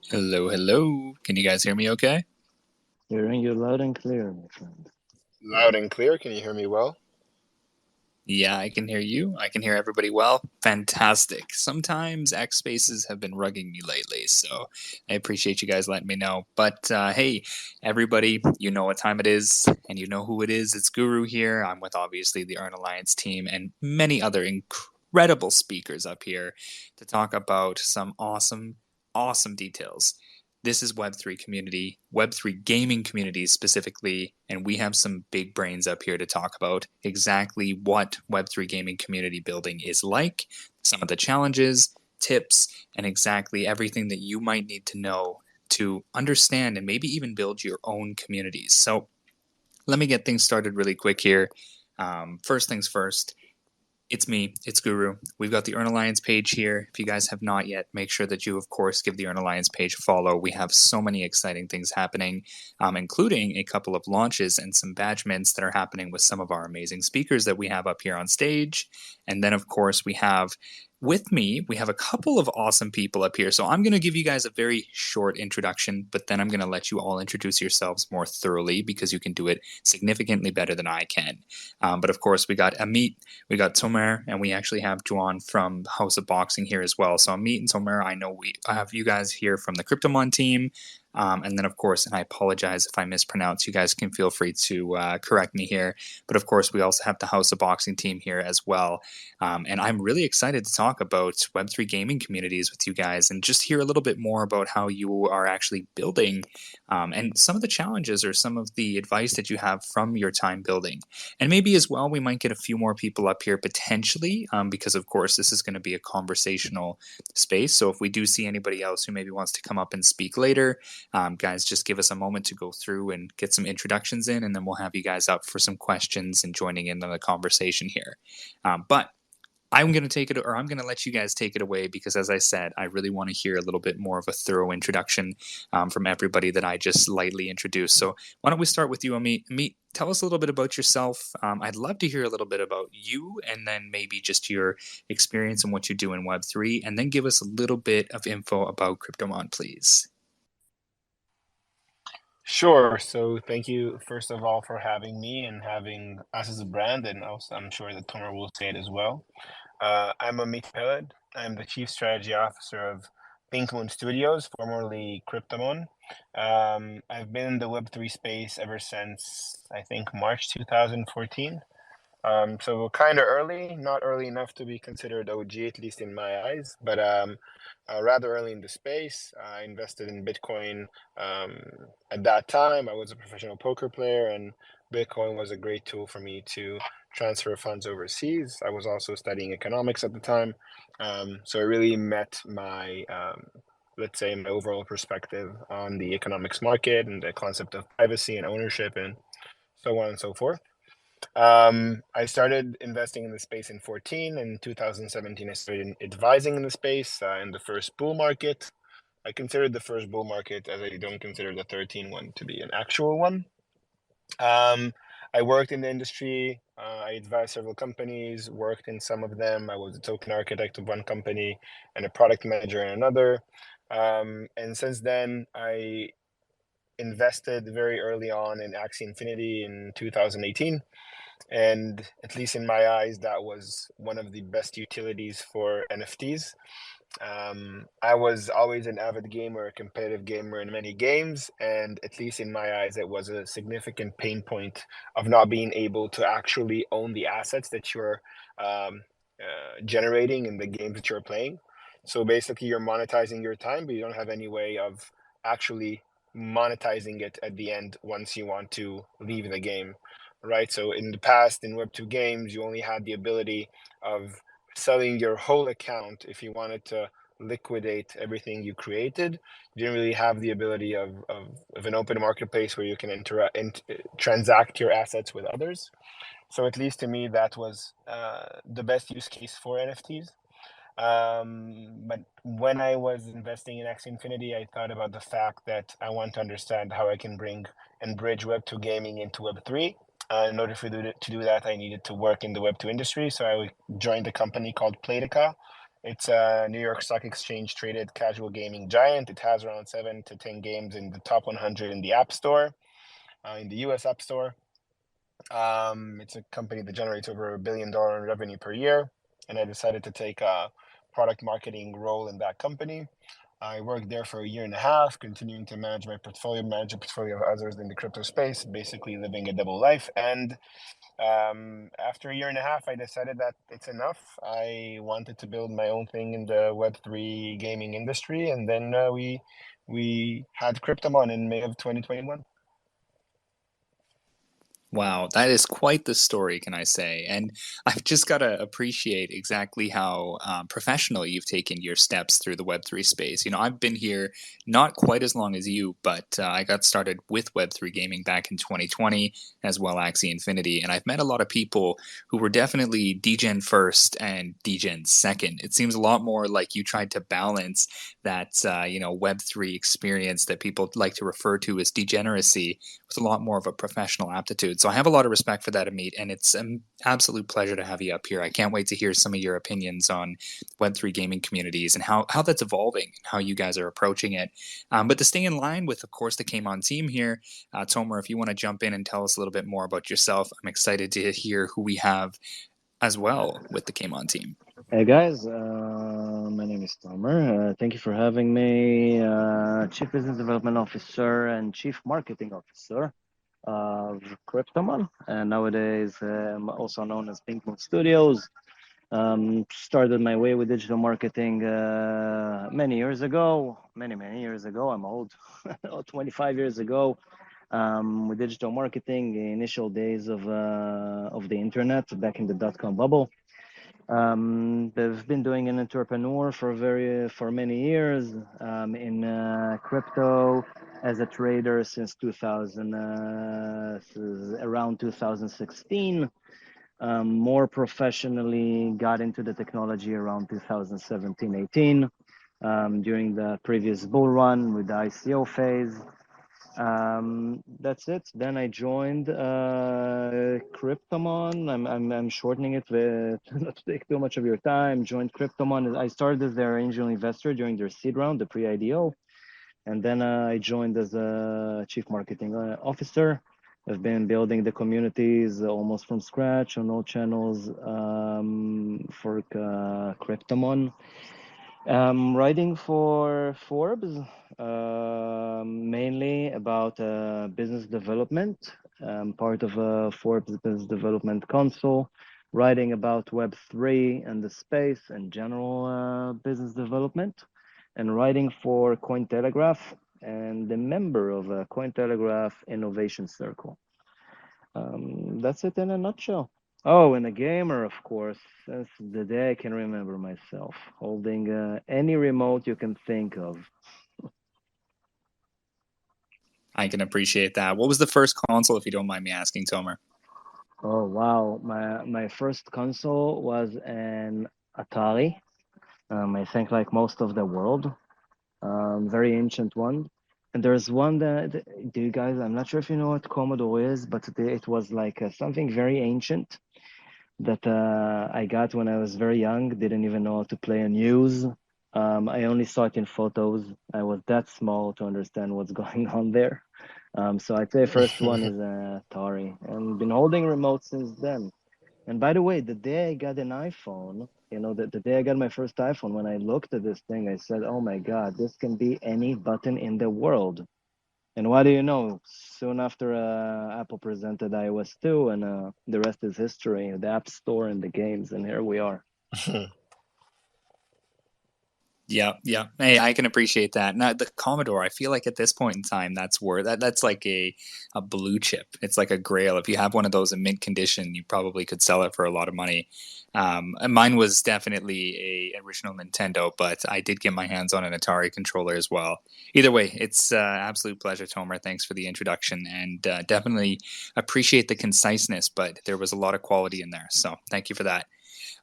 Hello, hello. Can you guys hear me okay? Hearing you loud and clear, my friend. Loud and clear. Can you hear me well? Yeah, I can hear you. I can hear everybody well. Fantastic. Sometimes X spaces have been rugging me lately, so I appreciate you guys letting me know. But hey, everybody, you know what time it is, and you know who it is. It's Guru here. I'm with obviously the Earn Alliance team and many other incredible speakers up here to talk about some awesome details. This is Web3 community, Web3 gaming communities specifically, and we have some big brains up here to talk about exactly what Web3 gaming community building is like, some of the challenges, tips, and exactly everything that you might need to know to understand and maybe even build your own communities. So let me get things started really quick here. First things first, it's me, it's Guru. We've got the Earn Alliance page here. If you guys have not yet, make sure that you, of course, give the Earn Alliance page a follow. We have so many exciting things happening, including a couple of launches and some badge mints that are happening with some of our amazing speakers that we have up here on stage. And then, of course, we have with me, we have a couple of awesome people up here. So I'm going to give you guys a very short introduction, but then I'm going to let you all introduce yourselves more thoroughly because you can do it significantly better than I can. But of course, we got Amit, we got Tomer, and we actually have Juan from House of Boxing here as well. So Amit and Tomer, I know I have you guys here from the Cryptomon team. And then, of course, and I apologize if I mispronounce, you guys can feel free to correct me here. But of course, we also have the House of Boxing team here as well. And I'm really excited to talk about Web3 gaming communities with you guys and just hear a little bit more about how you are actually building and some of the challenges or some of the advice that you have from your time building. And maybe as well, we might get a few more people up here potentially, because of course, this is going to be a conversational space. So if we do see anybody else who maybe wants to come up and speak later, guys, just give us a moment to go through and get some introductions in, and then we'll have you guys up for some questions and joining in on the conversation here. But I'm going to take it, or I'm going to let you guys take it away because, as I said, I really want to hear a little bit more of a thorough introduction from everybody that I just lightly introduced. So, why don't we start with you, Amit? Amit, tell us a little bit about yourself. I'd love to hear a little bit about you and then maybe just your experience and what you do in Web3, and then give us a little bit of info about Cryptomon, please. Sure. So thank you, first of all, for having me and having us as a brand, and also I'm sure that Tomer will say it as well. I'm Amit Peled. I'm the Chief Strategy Officer of Pink Moon Studios, formerly Cryptomon. I've been in the Web3 space ever since, I think, March 2014. So we're kind of early, not early enough to be considered OG, at least in my eyes, but rather early in the space. I invested in Bitcoin. At that time, I was a professional poker player, and Bitcoin was a great tool for me to transfer funds overseas. I was also studying economics at the time. So it really met my, let's say, my overall perspective on the economics market and the concept of privacy and ownership and so on and so forth. I started investing in the space in 14. In 2017, I started advising in the space in the first bull market. I considered the first bull market as I don't consider the 13 one to be an actual one. I worked in the industry. I advised several companies, worked in some of them. I was a token architect of one company and a product manager in another. And since then, I invested very early on in Axie Infinity in 2018. And at least in my eyes, that was one of the best utilities for NFTs. I was always an avid gamer, a competitive gamer in many games, and at least in my eyes, it was a significant pain point of not being able to actually own the assets that you're generating in the games that you're playing. So basically, you're monetizing your time, but you don't have any way of actually monetizing it at the end once you want to leave the game, right? So in the past, in Web2 games, you only had the ability of selling your whole account if you wanted to liquidate everything you created. You didn't really have the ability of an open marketplace where you can interact and transact your assets with others. So at least to me, that was the best use case for NFTs. But when I was investing in Axie Infinity, I thought about the fact that I want to understand how I can bring and bridge Web2 gaming into Web3. In order to do that, I needed to work in the Web2 industry. So I joined a company called Playtica It's a New York Stock Exchange traded casual gaming giant. It has around 7 to 10 games in the top 100 in the App Store, in the US App Store. It's a company that generates over $1 billion in revenue per year, and I decided to take a product marketing role in that company. I worked there for a year and a half, continuing to manage a portfolio of others in the crypto space, basically living a double life. And after a year and a half, I decided that it's enough. I wanted to build my own thing in the Web3 gaming industry, and then we had Cryptomon in May of 2021. Wow, that is quite the story, can I say? And I've just got to appreciate exactly how professional you've taken your steps through the Web3 space. I've been here not quite as long as you, but I got started with Web3 gaming back in 2020, as well Axie Infinity. And I've met a lot of people who were definitely DGen first and DGen second. It seems a lot more like you tried to balance that, Web3 experience that people like to refer to as degeneracy with a lot more of a professional aptitude. So I have a lot of respect for that, Amit, and it's an absolute pleasure to have you up here. I can't wait to hear some of your opinions on Web3 gaming communities and how that's evolving, how you guys are approaching it. But to stay in line with, of course, the Came On team here, Tomer, if you want to jump in and tell us a little bit more about yourself, I'm excited to hear who we have as well with the Came On team. Hey guys, my name is Tomer. Thank you for having me. Chief Business Development Officer and Chief Marketing Officer of Cryptomon, and nowadays I'm also known as Pink Moon Studios. Started my way with digital marketing many years ago. Many years ago. I'm old. 25 years ago. With digital marketing, the initial days of the internet back in the dot-com bubble. They've been doing an entrepreneur for many years in crypto as a trader since 2000, around 2016. More professionally got into the technology around 2017-18 during the previous bull run with the ICO phase. That's it. Then I joined Cryptomon. I'm shortening it not to take too much of your time. Joined Cryptomon. I started as their angel investor during their seed round, the pre-IDO, and then I joined as a chief marketing officer. I've been building the communities almost from scratch on all channels for Cryptomon. Writing for Forbes, mainly about business development. Part of Forbes Business Development Council, writing about Web3 and the space and general business development, and writing for Cointelegraph and a member of a Cointelegraph Innovation Circle. That's it in a nutshell. Oh, and a gamer, of course, since the day I can remember myself, holding any remote you can think of. I can appreciate that. What was the first console, if you don't mind me asking, Tomer? Oh, wow. My first console was an Atari. I think like most of the world. Very ancient one. And there's one that, do you guys, I'm not sure if you know what Commodore is, but it was like something very ancient that I got when I was very young. Didn't even know how to play a news. I only saw it in photos. I was that small to understand what's going on there. So I'd say first one is Atari, and been holding remote since then. And by the way, the day I got an iPhone, the day I got my first iPhone, when I looked at this thing, I said, "Oh my God, this can be any button in the world." And what do you know? Soon after Apple presented iOS 2, and the rest is history. The App Store and the games, and here we are. Yeah. Hey, I can appreciate that. Now, the Commodore, I feel like at this point in time, that's like a blue chip. It's like a grail. If you have one of those in mint condition, you probably could sell it for a lot of money. And mine was definitely a original Nintendo, but I did get my hands on an Atari controller as well. Either way, it's absolute pleasure, Tomer. Thanks for the introduction, and definitely appreciate the conciseness, but there was a lot of quality in there. So thank you for that.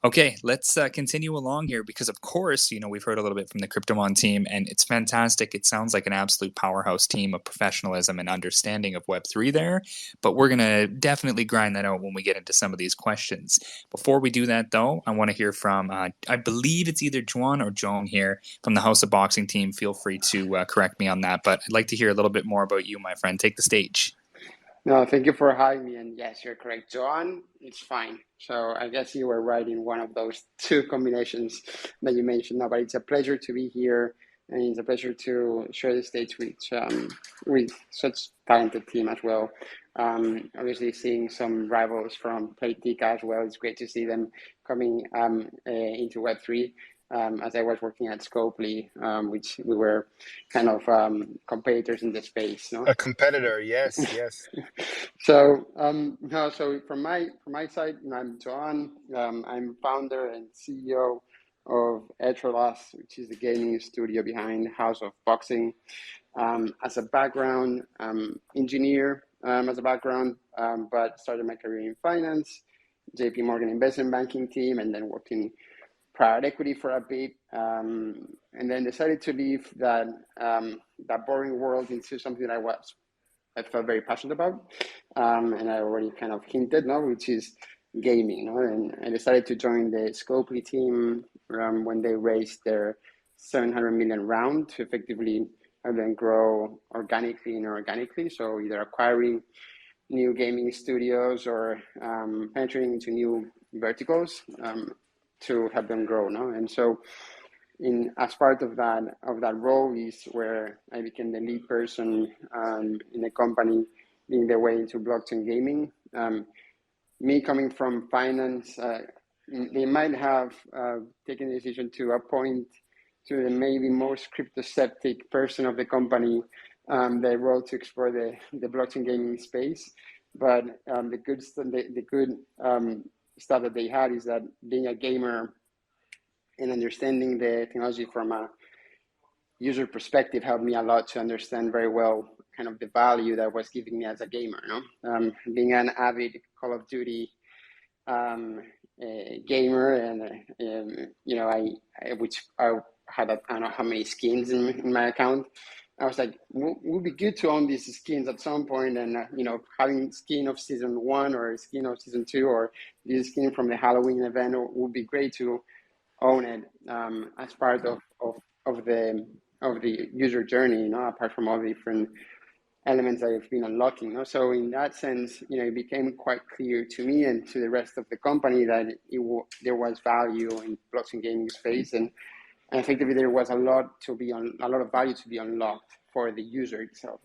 Okay, let's continue along here because, of course, we've heard a little bit from the Cryptomon team, and it's fantastic. It sounds like an absolute powerhouse team of professionalism and understanding of Web3 there, but we're going to definitely grind that out when we get into some of these questions. Before we do that, though, I want to hear from, I believe it's either Juan or Joan here from the House of Boxing team. Feel free to correct me on that, but I'd like to hear a little bit more about you, my friend. Take the stage. No, thank you for having me. And yes, you're correct, Joan. It's fine. So I guess you were right in one of those two combinations that you mentioned. No, but it's a pleasure to be here, and it's a pleasure to share the stage with such talented team as well. Obviously, seeing some rivals from Playtika as well. It's great to see them coming into Web3. As I was working at Scopely, which we were kind of competitors in the space. No? A competitor, yes, yes. So no, so from my side, I'm Joan. I'm founder and CEO of Etrolas, which is the gaming studio behind House of Boxing. As a background, engineer as a background, but started my career in finance, JP Morgan investment banking team, and then worked in private equity for a bit, and then decided to leave that boring world into something that I felt very passionate about, and I already kind of hinted, no, which is gaming, no? And I decided to join the Scopely team when they raised their 700 million round to effectively have them grow organically and inorganically. So either acquiring new gaming studios or penetrating into new verticals to help them grow, no? And so as part of that role is where I became the lead person in the company, leading the way into blockchain gaming. Me coming from finance, they might have taken the decision to appoint to the maybe most crypto-sceptic person of the company the role to explore the blockchain gaming space. But the good stuff that they had is that being a gamer and understanding the technology from a user perspective helped me a lot to understand very well kind of the value that was giving me as a gamer. No, being an avid Call of Duty gamer, and which I had I don't know how many skins in my account. I was like, would be good to own these skins at some point, and having skin of season 1 or skin of season 2 or this skin from the Halloween event would be great to own it as part of the user journey, apart from all the different elements that I've been unlocking. So in that sense, it became quite clear to me and to the rest of the company that there was value in blockchain gaming space, and effectively there was a lot of value to be unlocked for the user itself.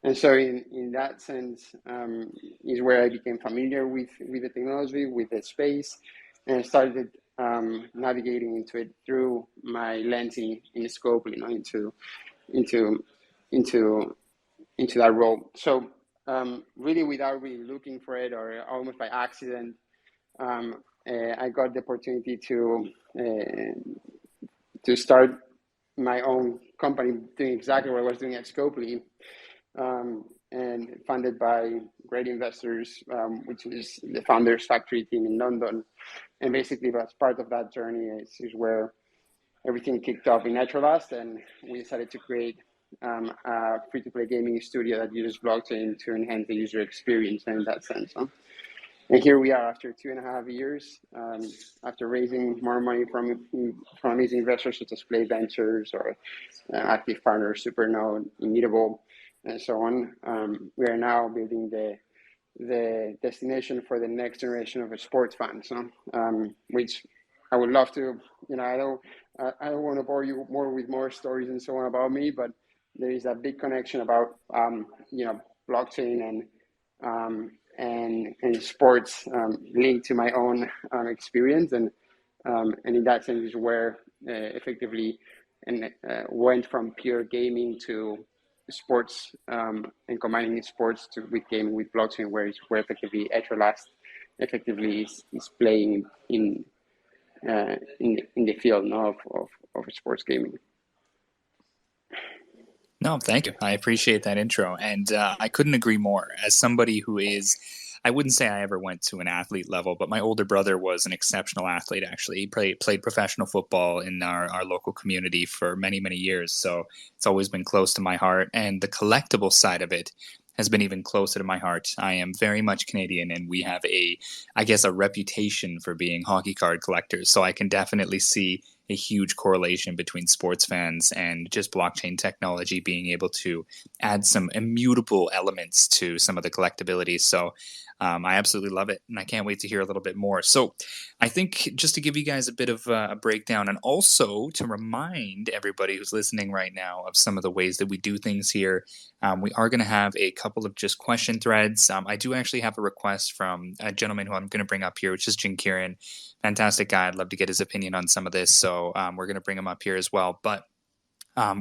And so in that sense is where I became familiar with the technology, with the space, and I started navigating into it through my lens in Scopely, into that role. So really, without really looking for it, or almost by accident, I got the opportunity to start my own company, doing exactly what I was doing at Scopely, and funded by great investors, which is the Founders Factory team in London. And basically, as part of that journey is where everything kicked off in Etrolas, and we decided to create a free-to-play gaming studio that uses blockchain to enhance the user experience in that sense. And here we are after 2.5 years, after raising more money from amazing investors such as Play Ventures or Active Partners, Supernode, Immutable, and so on. We are now building the destination for the next generation of sports fans, which I would love to. I don't want to bore you more with more stories and so on about me, but there is a big connection about blockchain and sports linked to my own experience, and in that sense is where effectively went from pure gaming to sports, and combining sports with gaming with blockchain, where effectively Etrolas effectively is playing in the field of sports gaming. No, thank you. I appreciate that intro. And I couldn't agree more. As somebody who is I wouldn't say I ever went to an athlete level, but my older brother was an exceptional athlete, actually. He played professional football in our local community for many, many years. So it's always been close to my heart. And the collectible side of it has been even closer to my heart. I am very much Canadian, and we have a reputation for being hockey card collectors. So I can definitely see a huge correlation between sports fans and just blockchain technology being able to add some immutable elements to some of the collectability. So I absolutely love it, and I can't wait to hear a little bit more. So I think just to give you guys a bit of a breakdown, and also to remind everybody who's listening right now of some of the ways that we do things here, we are going to have a couple of just question threads. I do actually have a request from a gentleman who I'm going to bring up here, which is Jin Kieran. Fantastic guy. I'd love to get his opinion on some of this. So we're going to bring him up here as well. But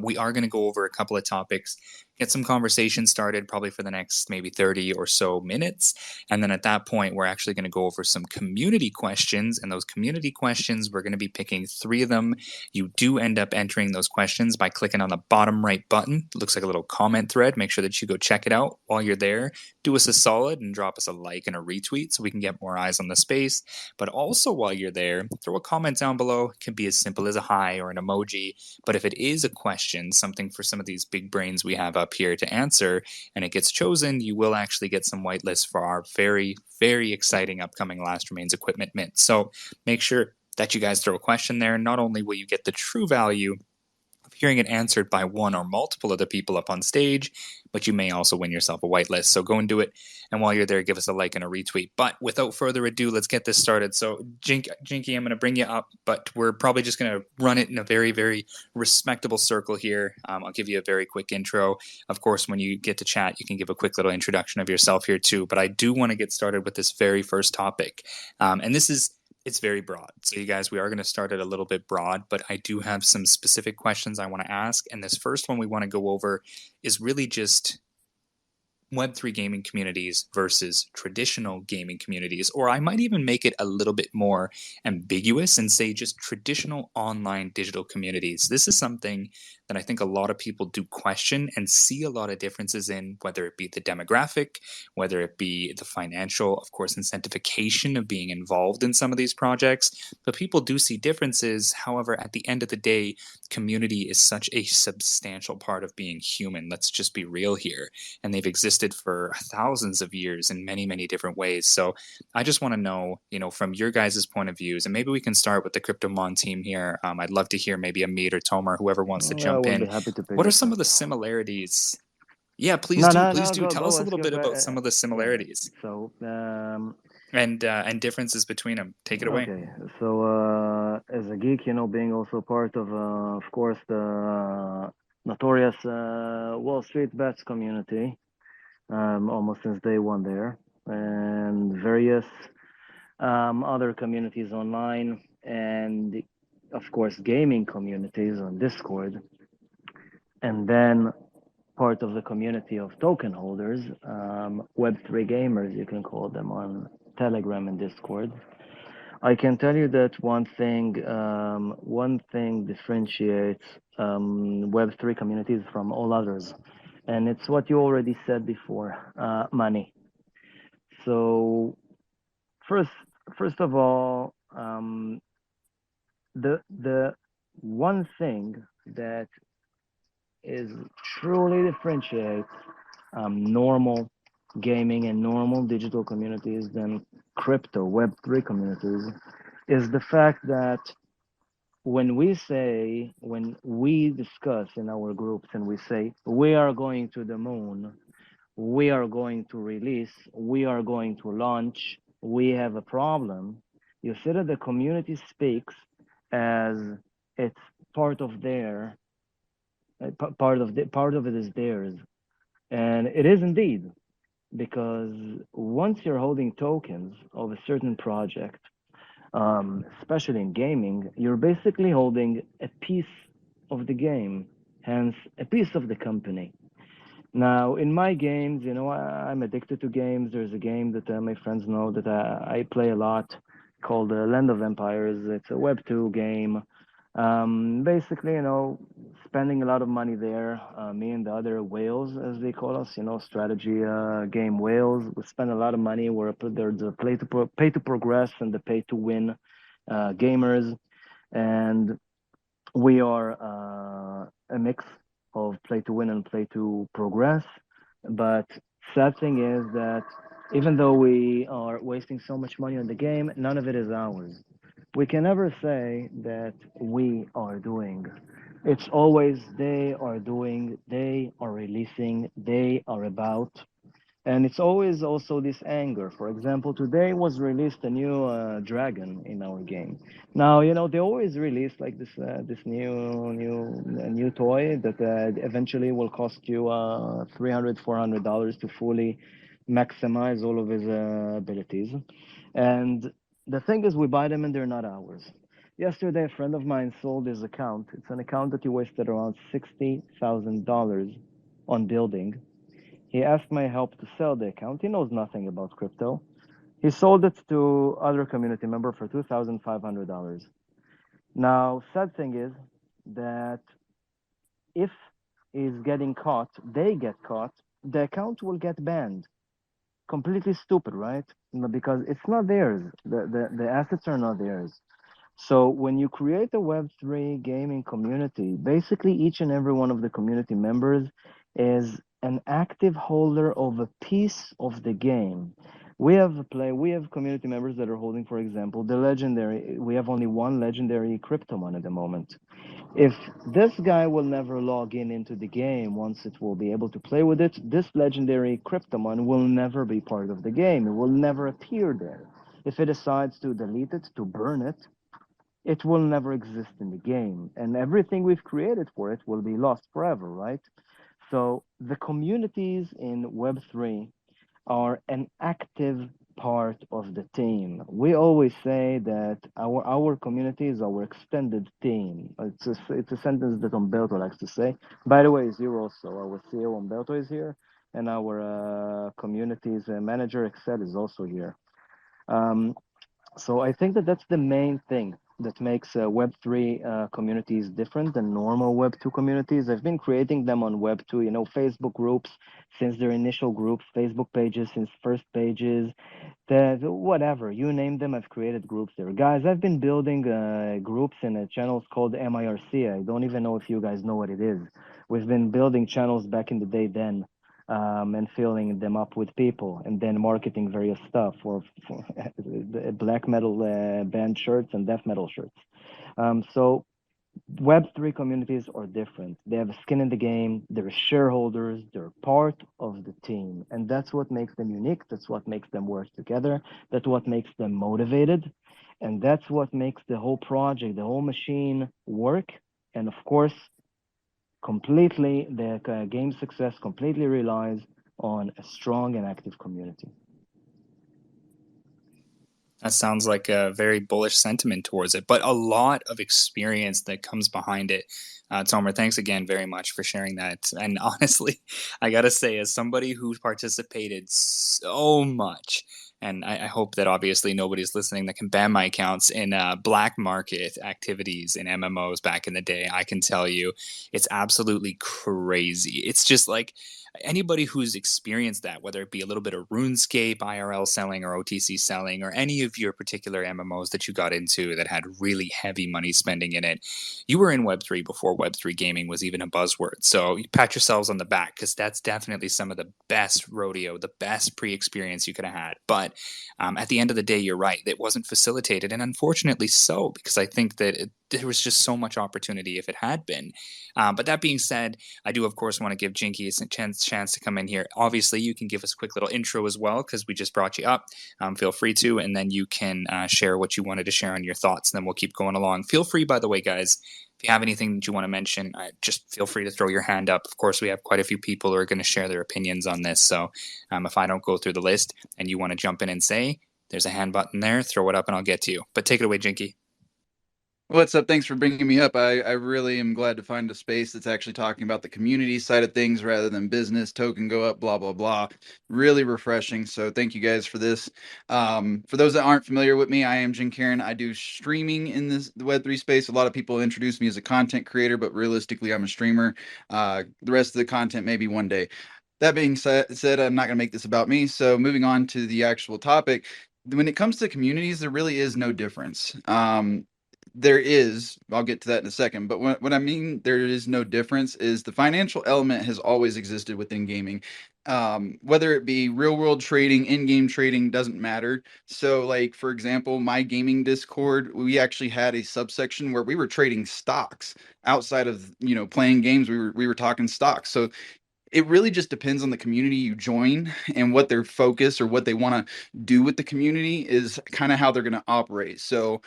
we are going to go over a couple of topics, get some conversation started probably for the next maybe 30 or so minutes. And then at that point, we're actually going to go over some community questions. And those community questions, we're going to be picking 3 of them. You do end up entering those questions by clicking on the bottom right button. It looks like a little comment thread. Make sure that you go check it out. While you're there, do us a solid and drop us a like and a retweet so we can get more eyes on the space. But also while you're there, throw a comment down below. It can be as simple as a hi or an emoji. But if it is a question, something for some of these big brains we have up here to answer, and it gets chosen, you will actually get some whitelists for our very, very exciting upcoming Last Remains equipment mint. So make sure that you guys throw a question there. Not only will you get the true value of hearing it answered by one or multiple of the people up on stage, but you may also win yourself a whitelist. So go and do it. And while you're there, give us a like and a retweet. But without further ado, let's get this started. So Jinky, I'm going to bring you up, but we're probably just going to run it in a very, very respectable circle here. I'll give you a very quick intro. Of course, when you get to chat, you can give a quick little introduction of yourself here too. But I do want to get started with this very first topic. And it's very broad. So you guys, we are going to start it a little bit broad, but I do have some specific questions I want to ask. And this first one we want to go over is really just Web3 gaming communities versus traditional gaming communities, or I might even make it a little bit more ambiguous and say just traditional online digital communities. This is something that I think a lot of people do question and see a lot of differences in, whether it be the demographic, whether it be the financial, of course, incentivization of being involved in some of these projects. But people do see differences. However, at the end of the day, community is such a substantial part of being human. Let's just be real here. And they've existed for thousands of years in many, many different ways. So I just want to know, from your guys' point of views, and maybe we can start with the CryptoMon team here. I'd love to hear maybe Amit or Tomer, whoever wants to I jump will be in. happy to pick What are this some up. of the similarities? Yeah, please No, do. no, Please no. do. Tell us a Ask little your bit about some of the similarities So, and differences between them. Take it away. okay. So, as a geek, being also part of course, the notorious Wall Street bets community, almost since day one there, and various other communities online, and of course, gaming communities on Discord, and then part of the community of token holders, Web3 gamers, you can call them, on Telegram and Discord. I can tell you that one thing differentiates Web3 communities from all others, and it's what you already said before: money. So first of all, the one thing that is truly differentiates normal gaming and normal digital communities than crypto Web3 communities is the fact that when we discuss in our groups and we say we are going to the moon, we are going to release, we are going to launch, we have a problem, you see that the community speaks as it's part of their part of it is theirs, and it is indeed, because once you're holding tokens of a certain project, especially in gaming, you're basically holding a piece of the game, hence a piece of the company. Now, in my games, I'm addicted to games. There's a game that my friends know that I play a lot called Land of Empires. It's a Web 2 game. Basically, spending a lot of money there. Me and the other whales, as they call us, strategy game whales. We spend a lot of money. There's the pay to progress and the pay to win gamers, and we are a mix of play to win and play to progress. But sad thing is that even though we are wasting so much money on the game, none of it is ours. We can never say that we are doing. It's always they are doing, they are releasing, they are about. And it's always also this anger. For example, today was released a new dragon in our game. Now, they always release like this new toy that eventually will cost you $300 $400 to fully maximize all of his abilities. And the thing is, we buy them and they're not ours. Yesterday, a friend of mine sold his account. It's an account that he wasted around $60,000 on building. He asked my help to sell the account. He knows nothing about crypto. He sold it to other community member for $2,500. Now, sad thing is that if he's getting caught, they get caught, the account will get banned. Completely stupid, right? Because it's not theirs. The assets are not theirs. So when you create a Web3 gaming community, basically each and every one of the community members is an active holder of a piece of the game. We have community members that are holding, for example, we have only one legendary cryptomon at the moment. If this guy will never log into the game once it will be able to play with it, this legendary cryptomon will never be part of the game. It will never appear there. If it decides to delete it, to burn it, it will never exist in the game. And everything we've created for it will be lost forever, right? So the communities in Web3 are an active part of the team. We always say that our community is our extended team. It's a sentence that Umberto likes to say. By the way, Zero also, our CEO Umberto is here, and our communities manager Excel is also here. So I think that that's the main thing that makes Web3 communities different than normal Web2 communities. I've been creating them on Web2, Facebook groups since their initial groups, Facebook pages since first pages, whatever, you name them, I've created groups there. Guys, I've been building groups in channels called MIRC. I don't even know if you guys know what it is. We've been building channels back in the day then. And filling them up with people, and then marketing various stuff for black metal band shirts and death metal shirts. So Web3 communities are different. They have a skin in the game. They're shareholders. They're part of the team, and that's what makes them unique. That's what makes them work together. That's what makes them motivated, and that's what makes the whole project, the whole machine work. And of course, completely, the game success completely relies on a strong and active community. That sounds like a very bullish sentiment towards it, but a lot of experience that comes behind it. Tomer, thanks again very much for sharing that. And honestly, I gotta say, as somebody who participated so much, and I hope that obviously nobody's listening that can ban my accounts in black market activities in MMOs back in the day, I can tell you it's absolutely crazy. It's just like anybody who's experienced that, whether it be a little bit of RuneScape, IRL selling, or OTC selling, or any of your particular MMOs that you got into that had really heavy money spending in it, you were in Web3 before Web3 gaming was even a buzzword. So you pat yourselves on the back because that's definitely some of the best rodeo, the best pre-experience you could have had. But at the end of the day, you're right. It wasn't facilitated, and unfortunately so, because I think that there was just so much opportunity if it had been. But that being said, I do, of course, want to give Jinky a chance to come in here. Obviously, you can give us a quick little intro as well, because we just brought you up. Feel free to, and then you can share what you wanted to share on your thoughts, and then we'll keep going along. Feel free, by the way, guys, if you have anything that you want to mention, just feel free to throw your hand up. Of course, we have quite a few people who are going to share their opinions on this, so if I don't go through the list and you want to jump in and say, there's a hand button there, throw it up and I'll get to you. But take it away, Jinky. What's up? Thanks for bringing me up. I really am glad to find a space that's actually talking about the community side of things rather than business, token go up, blah, blah, blah. Really refreshing. So thank you guys for this. For those that aren't familiar with me, I am Jim Karen. I do streaming in the Web3 space. A lot of people introduce me as a content creator, but realistically, I'm a streamer. The rest of the content maybe one day. That being said, I'm not going to make this about me. So moving on to the actual topic, when it comes to communities, there really is no difference. There is, I'll get to that in a second, but what I mean there is no difference is the financial element has always existed within gaming. Whether it be real world trading, in-game trading, doesn't matter. So like, for example, my gaming Discord, we actually had a subsection where we were trading stocks outside of, playing games. We were talking stocks. So it really just depends on the community you join, and what their focus or what they want to do with the community is kind of how they're going to operate. So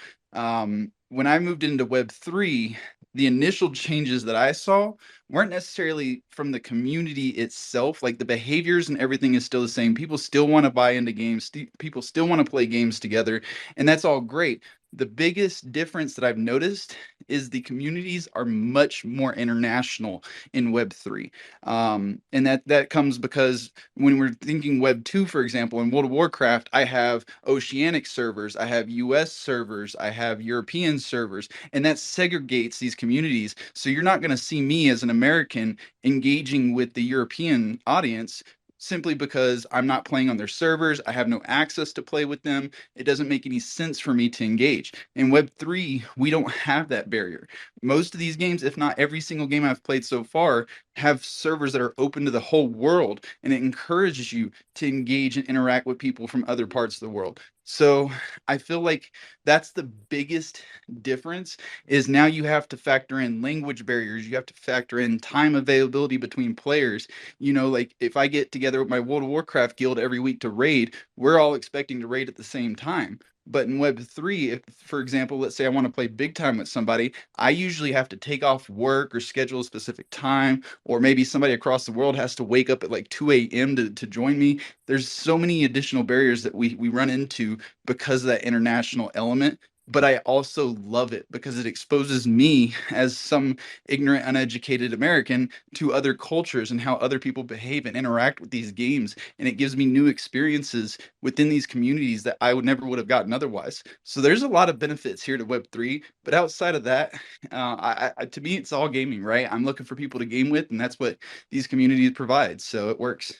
when I moved into Web3, the initial changes that I saw weren't necessarily from the community itself. Like, the behaviors and everything is still the same. People still want to buy into games. People still want to play games together, and that's all great. The biggest difference that I've noticed is the communities are much more international in Web3. And that comes because when we're thinking Web 2, for example, in World of Warcraft, I have oceanic servers, I have US servers, I have European servers, and that segregates these communities. So you're not going to see me as an American engaging with the European audience simply because I'm not playing on their servers. I have no access to play with them. It doesn't make any sense for me to engage. In Web3, we don't have that barrier. Most of these games, if not every single game I've played so far, have servers that are open to the whole world, and it encourages you to engage and interact with people from other parts of the world. So I feel like that's the biggest difference, is now you have to factor in language barriers, you have to factor in time availability between players. Like, if I get together with my World of Warcraft guild every week to raid, we're all expecting to raid at the same time. But in Web3, if, for example, let's say I want to play big time with somebody, I usually have to take off work or schedule a specific time, or maybe somebody across the world has to wake up at like 2 a.m. to join me. There's so many additional barriers that we run into because of that international element. But I also love it because it exposes me as some ignorant, uneducated American to other cultures and how other people behave and interact with these games. And it gives me new experiences within these communities that I would have gotten otherwise. So there's a lot of benefits here to Web3. But outside of that, to me, it's all gaming, right? I'm looking for people to game with, and that's what these communities provide. So it works.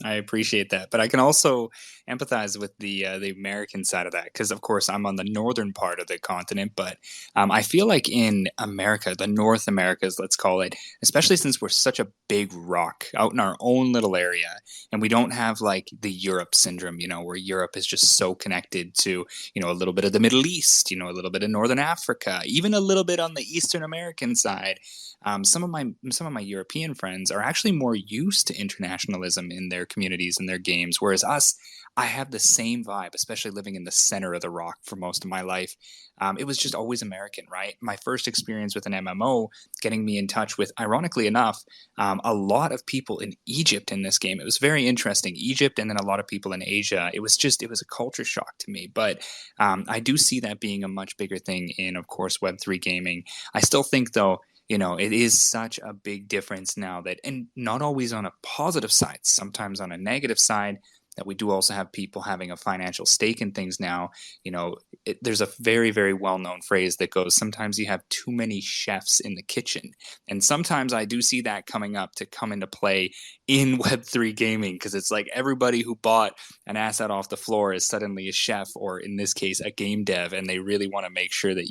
I appreciate that, but I can also empathize with the American side of that, because of course I'm on the northern part of the continent. But I feel like in America, the North Americas, let's call it, especially since we're such a big rock out in our own little area, and we don't have like the Europe syndrome, where Europe is just so connected to a little bit of the Middle East, a little bit of Northern Africa, even a little bit on the Eastern American side. Some of my European friends are actually more used to internationalism in their communities and their games, whereas us, I have the same vibe, especially living in the center of the rock for most of my life. It was just always American, right? My first experience with an MMO getting me in touch with, ironically enough, a lot of people in Egypt in this game. It was very interesting. Egypt, and then a lot of people in Asia. It was a culture shock to me. But I do see that being a much bigger thing in, of course, Web3 gaming. I still think, though, it is such a big difference now, that, and not always on a positive side, sometimes on a negative side, that we do also have people having a financial stake in things now. There's a very, very well known phrase that goes, sometimes you have too many chefs in the kitchen. And sometimes I do see that come into play in Web3 gaming, because it's like everybody who bought an asset off the floor is suddenly a chef, or in this case, a game dev, and they really want to make sure that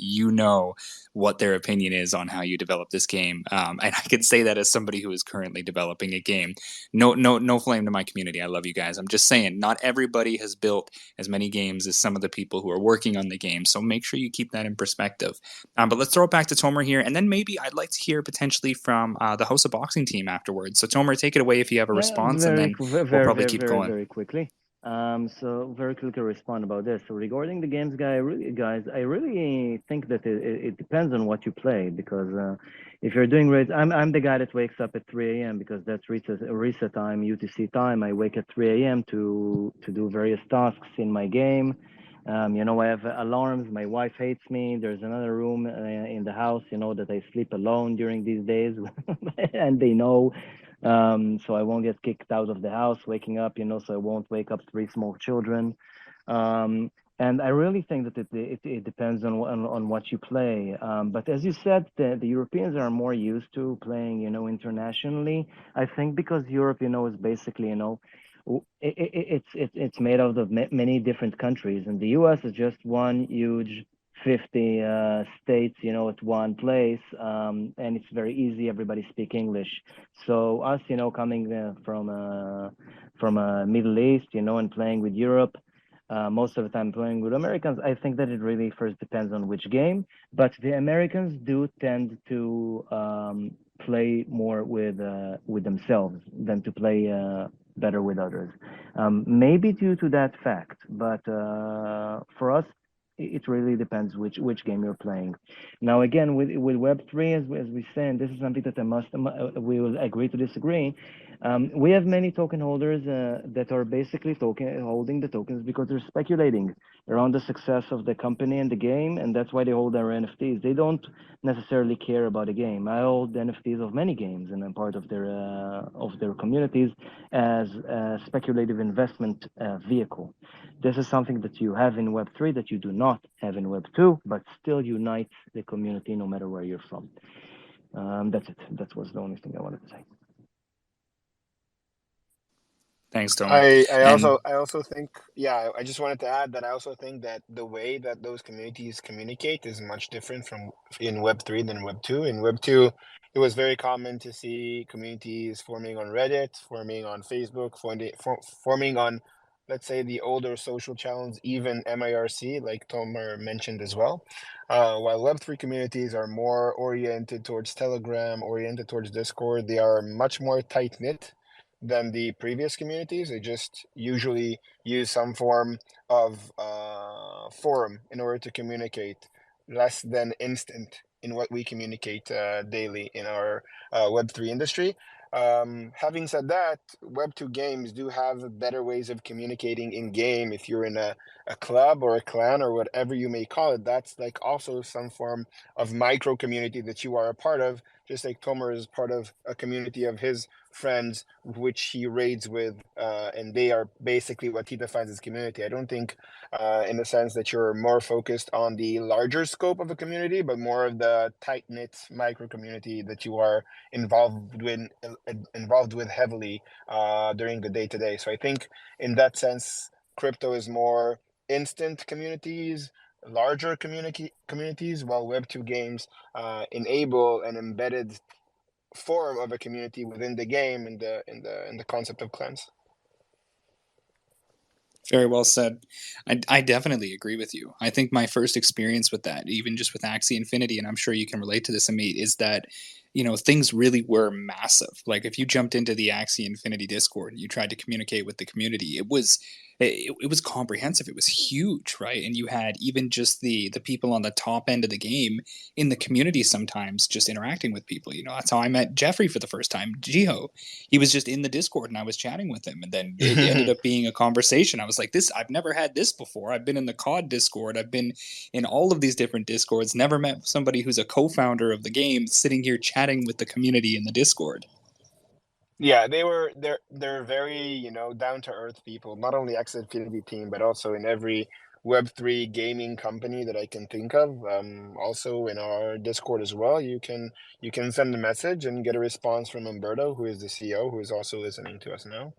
what their opinion is on how you develop this game. And I can say that as somebody who is currently developing a game. No flame to my community. I love you guys. I'm just saying, not everybody has built as many games as some of the people who are working on the game. So make sure you keep that in perspective. But let's throw it back to Tomer here, and then maybe I'd like to hear potentially from the host of Boxing Team afterwards. So Tomer, take it away if you have a response, and then we'll probably keep going. Very quickly. So very quickly respond about this. So regarding the games, I really think that it depends on what you play, because if you're doing raids, I'm the guy that wakes up at 3 a.m. because that's reset time, UTC time. I wake at 3 a.m. to do various tasks in my game. I have alarms. My wife hates me. There's another room in the house, that I sleep alone during these days, and they know. So I won't get kicked out of the house, waking up, so I won't wake up three small children. Um, and I really think that it depends on what you play. But as you said, the Europeans are more used to playing, internationally. I think because Europe, is basically, it's made out of many different countries, and the U.S. is just one huge 50 states, at one place, and it's very easy. Everybody speak English. So us, coming from Middle East, and playing with Europe. Most of the time playing with Americans, I think that it really first depends on which game, but the Americans do tend to play more with themselves than to play better with others. Maybe due to that fact, but for us, it really depends which game you're playing. Now, again, with Web3, as we say, and this is something that we will agree to disagree. We have many token holders that are basically holding the tokens because they're speculating around the success of the company and the game, and that's why they hold their NFTs. They don't necessarily care about a game. I hold NFTs of many games, and I'm part of their communities as a speculative investment vehicle. This is something that you have in Web3 that you do not have in Web2, but still unites the community no matter where you're from. That's it. That was the only thing I wanted to say. Thanks, Tomer. I also think, I just wanted to add that I also think that the way that those communities communicate is much different from in Web3 than Web2. In Web2, it was very common to see communities forming on Reddit, forming on Facebook, forming on, let's say, the older social channels, even MIRC, like Tomer mentioned as well. While Web3 communities are more oriented towards Telegram, oriented towards Discord, they are much more tight-knit than the previous communities. They just usually use some form of forum in order to communicate, less than instant in what we communicate daily in our Web3 industry. Having said that, Web2 games do have better ways of communicating in game. If you're in a club or a clan or whatever you may call it, that's like also some form of micro community that you are a part of, just like Tomer is part of a community of his friends which he raids with, and they are basically what he defines as community. I don't think in the sense that you're more focused on the larger scope of a community, but more of the tight-knit micro community that you are involved with heavily during the day-to-day. So I think in that sense, crypto is more instant communities, larger communities, while Web2 games enable an embedded form of a community within the game in the concept of clans. Very well said. I definitely agree with you. I think my first experience with that, even just with Axie Infinity, and I'm sure you can relate to this, Amit, is that things really were massive. Like if you jumped into the Axie Infinity Discord and you tried to communicate with the community, it was comprehensive. It was huge, right? And you had even just the people on the top end of the game in the community sometimes just interacting with people. That's how I met Jeffrey for the first time, Jiho. He was just in the Discord and I was chatting with him, and then it ended up being a conversation. I was like, I've never had this before. I've been in the COD Discord. I've been in all of these different Discords, never met somebody who's a co-founder of the game sitting here chatting with the community in the Discord. Yeah, they're very, down to earth people, not only X Infinity team, but also in every Web3 gaming company that I can think of. Also in our Discord as well, you can send a message and get a response from Umberto, who is the CEO, who is also listening to us now.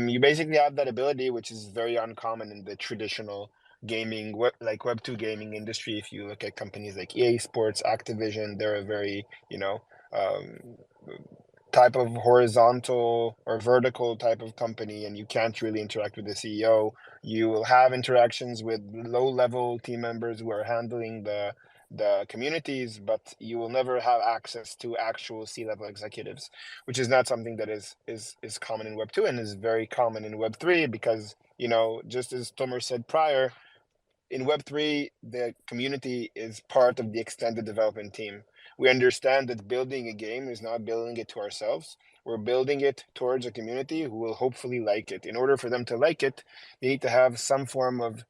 You basically have that ability, which is very uncommon in the traditional gaming, Web2 gaming industry. If you look at companies like EA Sports, Activision, they're a very, um, type of horizontal or vertical type of company, and you can't really interact with the CEO. You will have interactions with low-level team members who are handling the communities, but you will never have access to actual C-level executives, which is not something that is common in Web 2 and is very common in Web 3 because, just as Tomer said prior, in Web3, the community is part of the extended development team. We understand that building a game is not building it to ourselves. We're building it towards a community who will hopefully like it. In order for them to like it, they need to have some form of,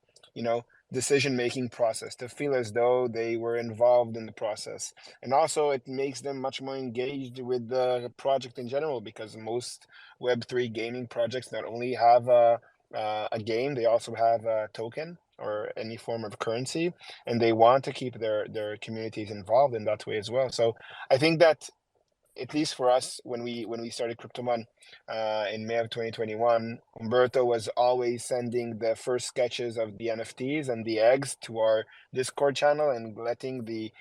decision-making process, to feel as though they were involved in the process. And also it makes them much more engaged with the project in general, because most Web3 gaming projects not only have a game, they also have a token or any form of currency, and they want to keep their communities involved in that way as well. So I think that, at least for us, when we started Cryptomon in May of 2021, Umberto was always sending the first sketches of the NFTs and the eggs to our Discord channel and letting the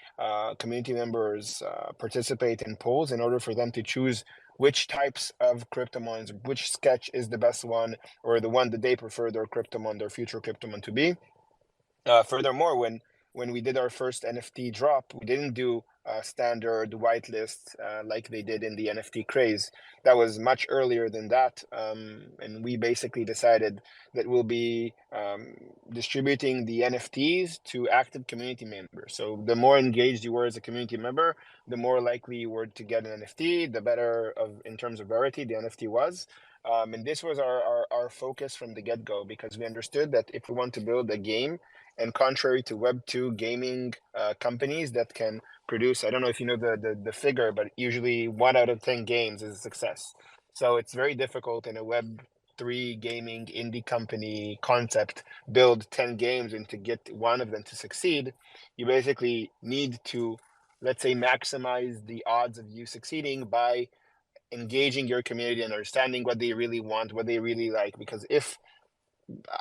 community members participate in polls in order for them to choose which types of Cryptomons, which sketch is the best one, or the one that they prefer their Cryptomon, their future Cryptomon to be. Furthermore, when we did our first NFT drop, we didn't do a standard whitelist like they did in the NFT craze. That was much earlier than that, and we basically decided that we'll be distributing the NFTs to active community members. So the more engaged you were as a community member, the more likely you were to get an NFT, the better in terms of rarity the NFT was. And this was our focus from the get-go, because we understood that if we want to build a game, and contrary to Web2 gaming companies that can produce, I don't know if you know the figure, but usually 1 out of 10 games is a success. So it's very difficult in a Web3 gaming indie company concept build 10 games and to get one of them to succeed. You basically need to, let's say, maximize the odds of you succeeding by engaging your community and understanding what they really want, what they really like. Because if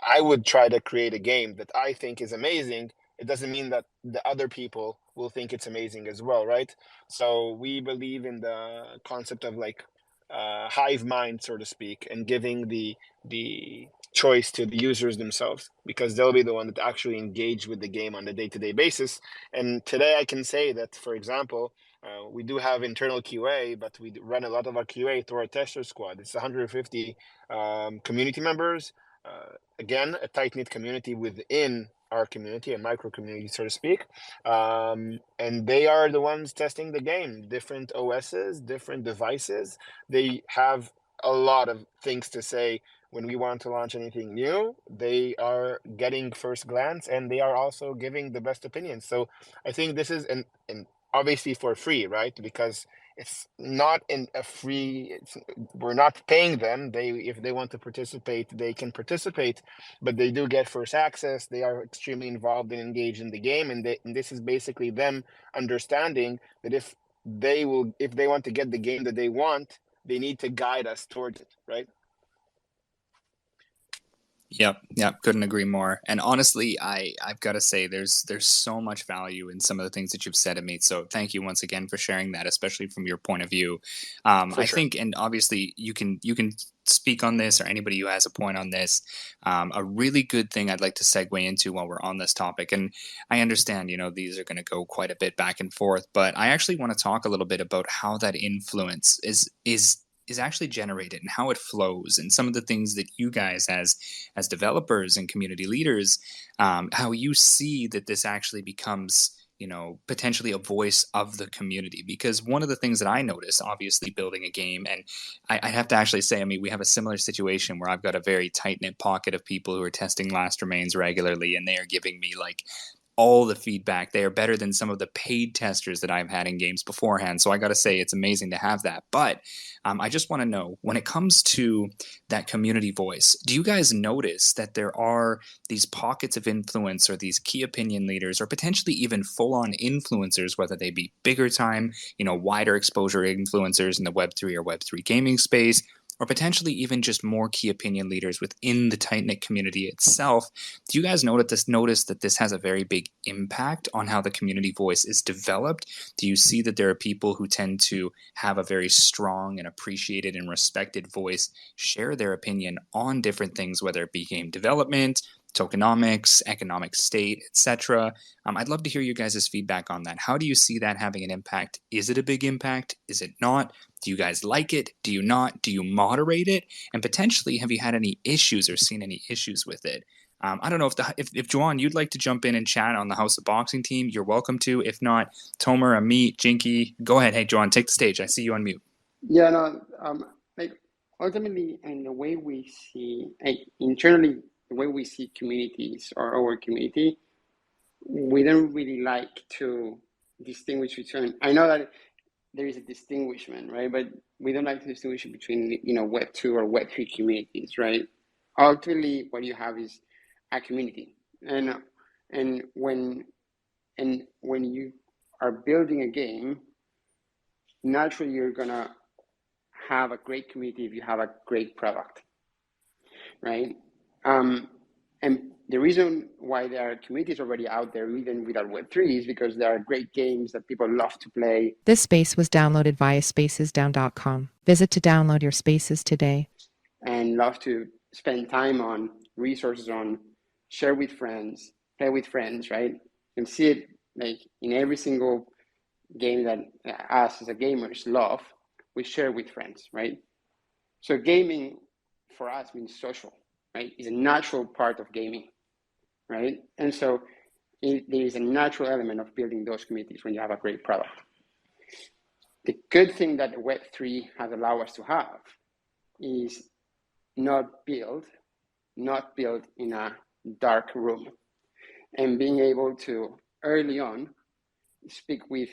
I would try to create a game that I think is amazing, it doesn't mean that the other people will think it's amazing as well, right? So we believe in the concept of like hive mind, so to speak, and giving the choice to the users themselves, because they'll be the one that actually engage with the game on a day-to-day basis. And today I can say that, for example, we do have internal QA, but we run a lot of our QA through our tester squad. It's 150 community members. Again, a tight-knit community within our community, a micro community, so to speak. And they are the ones testing the game, different OSs, different devices. They have a lot of things to say when we want to launch anything new. They are getting first glance, and they are also giving the best opinions. So I think this is, and obviously for free, right? Because it's not in a free, we're not paying them. If they want to participate, they can participate, but they do get first access. They are extremely involved and engaged in the game, and this is basically them understanding that if they want to get the game that they want, they need to guide us towards it, right? Yep, couldn't agree more. And honestly, I've got to say, there's so much value in some of the things that you've said to me. So thank you once again for sharing that, especially from your point of view. For I sure. think, and obviously you can speak on this, or anybody who has a point on this. A really good thing I'd like to segue into while we're on this topic, and I understand, these are going to go quite a bit back and forth, but I actually want to talk a little bit about how that influence is actually generated and how it flows, and some of the things that you guys as developers and community leaders, how you see that this actually becomes potentially a voice of the community. Because one of the things that I notice, obviously building a game, and I have to actually say, I mean, we have a similar situation where I've got a very tight-knit pocket of people who are testing last remains regularly, and they are giving me like all the feedback. They are better than some of the paid testers that I've had in games beforehand. So I got to say, it's amazing to have that. But I just want to know, when it comes to that community voice, do you guys notice that there are these pockets of influence, or these key opinion leaders, or potentially even full-on influencers, whether they be bigger time, wider exposure influencers in the Web3 or Web3 gaming space, or potentially even just more key opinion leaders within the tight-knit community itself? Do you guys notice that this has a very big impact on how the community voice is developed? Do you see that there are people who tend to have a very strong and appreciated and respected voice, share their opinion on different things, whether it be game development, tokenomics, economic state, etc.? I'd love to hear you guys' feedback on that. How do you see that having an impact? Is it a big impact? Is it not? Do you guys like it? Do you not? Do you moderate it? And potentially, have you had any issues or seen any issues with it? I don't know if Juan, you'd like to jump in and chat on the House of Boxing team, you're welcome to. If not, Tomer, Amit, Jinky, go ahead. Hey, Juan, take the stage. I see you on mute. Yeah, no, like ultimately, and the way we see, like internally, the way we see communities or our community, we don't really like to distinguish between, I know that there is a distinguishment, right? But we don't like to distinguish between, Web 2 or Web 3 communities, right? Ultimately, what you have is a community. And when you are building a game, naturally you're gonna have a great community if you have a great product, right? And the reason why there are communities already out there, even without Web3, is because there are great games that people love to play. This space was downloaded via spacesdown.com. Visit to download your spaces today. And love to spend time on, resources on, share with friends, play with friends, right? And see it like in every single game that us as a gamers love, we share with friends, right? So gaming for us means social, right? It's a natural part of gaming, right? And so there is a natural element of building those communities when you have a great product. The good thing that Web3 has allowed us to have is not build in a dark room, and being able to early on speak with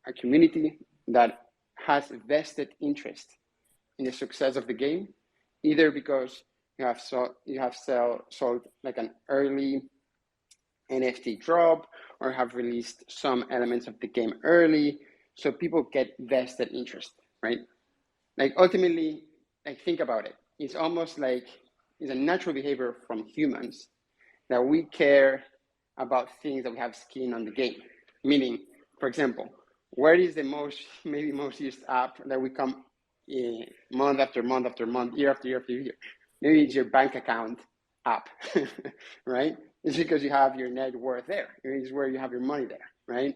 a community that has a vested interest in the success of the game, either because you have sold like an early NFT drop or have released some elements of the game early, so people get vested interest, right? Like ultimately, like think about it. It's almost like it's a natural behavior from humans that we care about things that we have skin on the game. Meaning, for example, where is the most used app that we come month after month after month, year after year after year? Maybe it's your bank account app, right? It's because you have your net worth there. It's where you have your money there, right?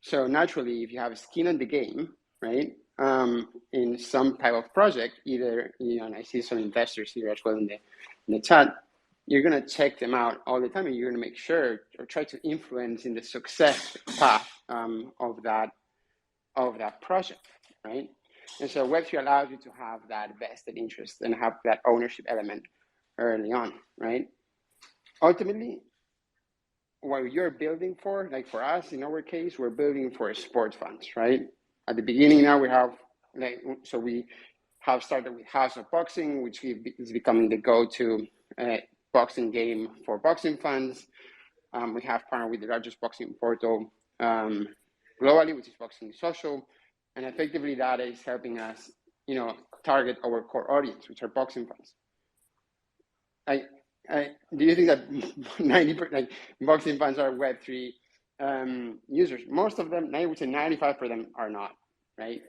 So naturally, if you have skin on the game, right, in some type of project, either, and I see some investors here as well in the chat, you're going to check them out all the time, and you're going to make sure or try to influence in the success path of that project, right? And so Web3 allows you to have that vested interest and have that ownership element early on, right? Ultimately, what you're building for, like for us, in our case, we're building for sports fans, right? At the beginning now we have, we have started with House of Boxing, which is becoming the go-to boxing game for boxing fans. We have partnered with the largest boxing portal globally, which is Boxing Social. And effectively that is helping us, target our core audience, which are boxing fans. Do you think that 90% like boxing fans are Web3 users? Most of them, I would say 95% of them are not, right?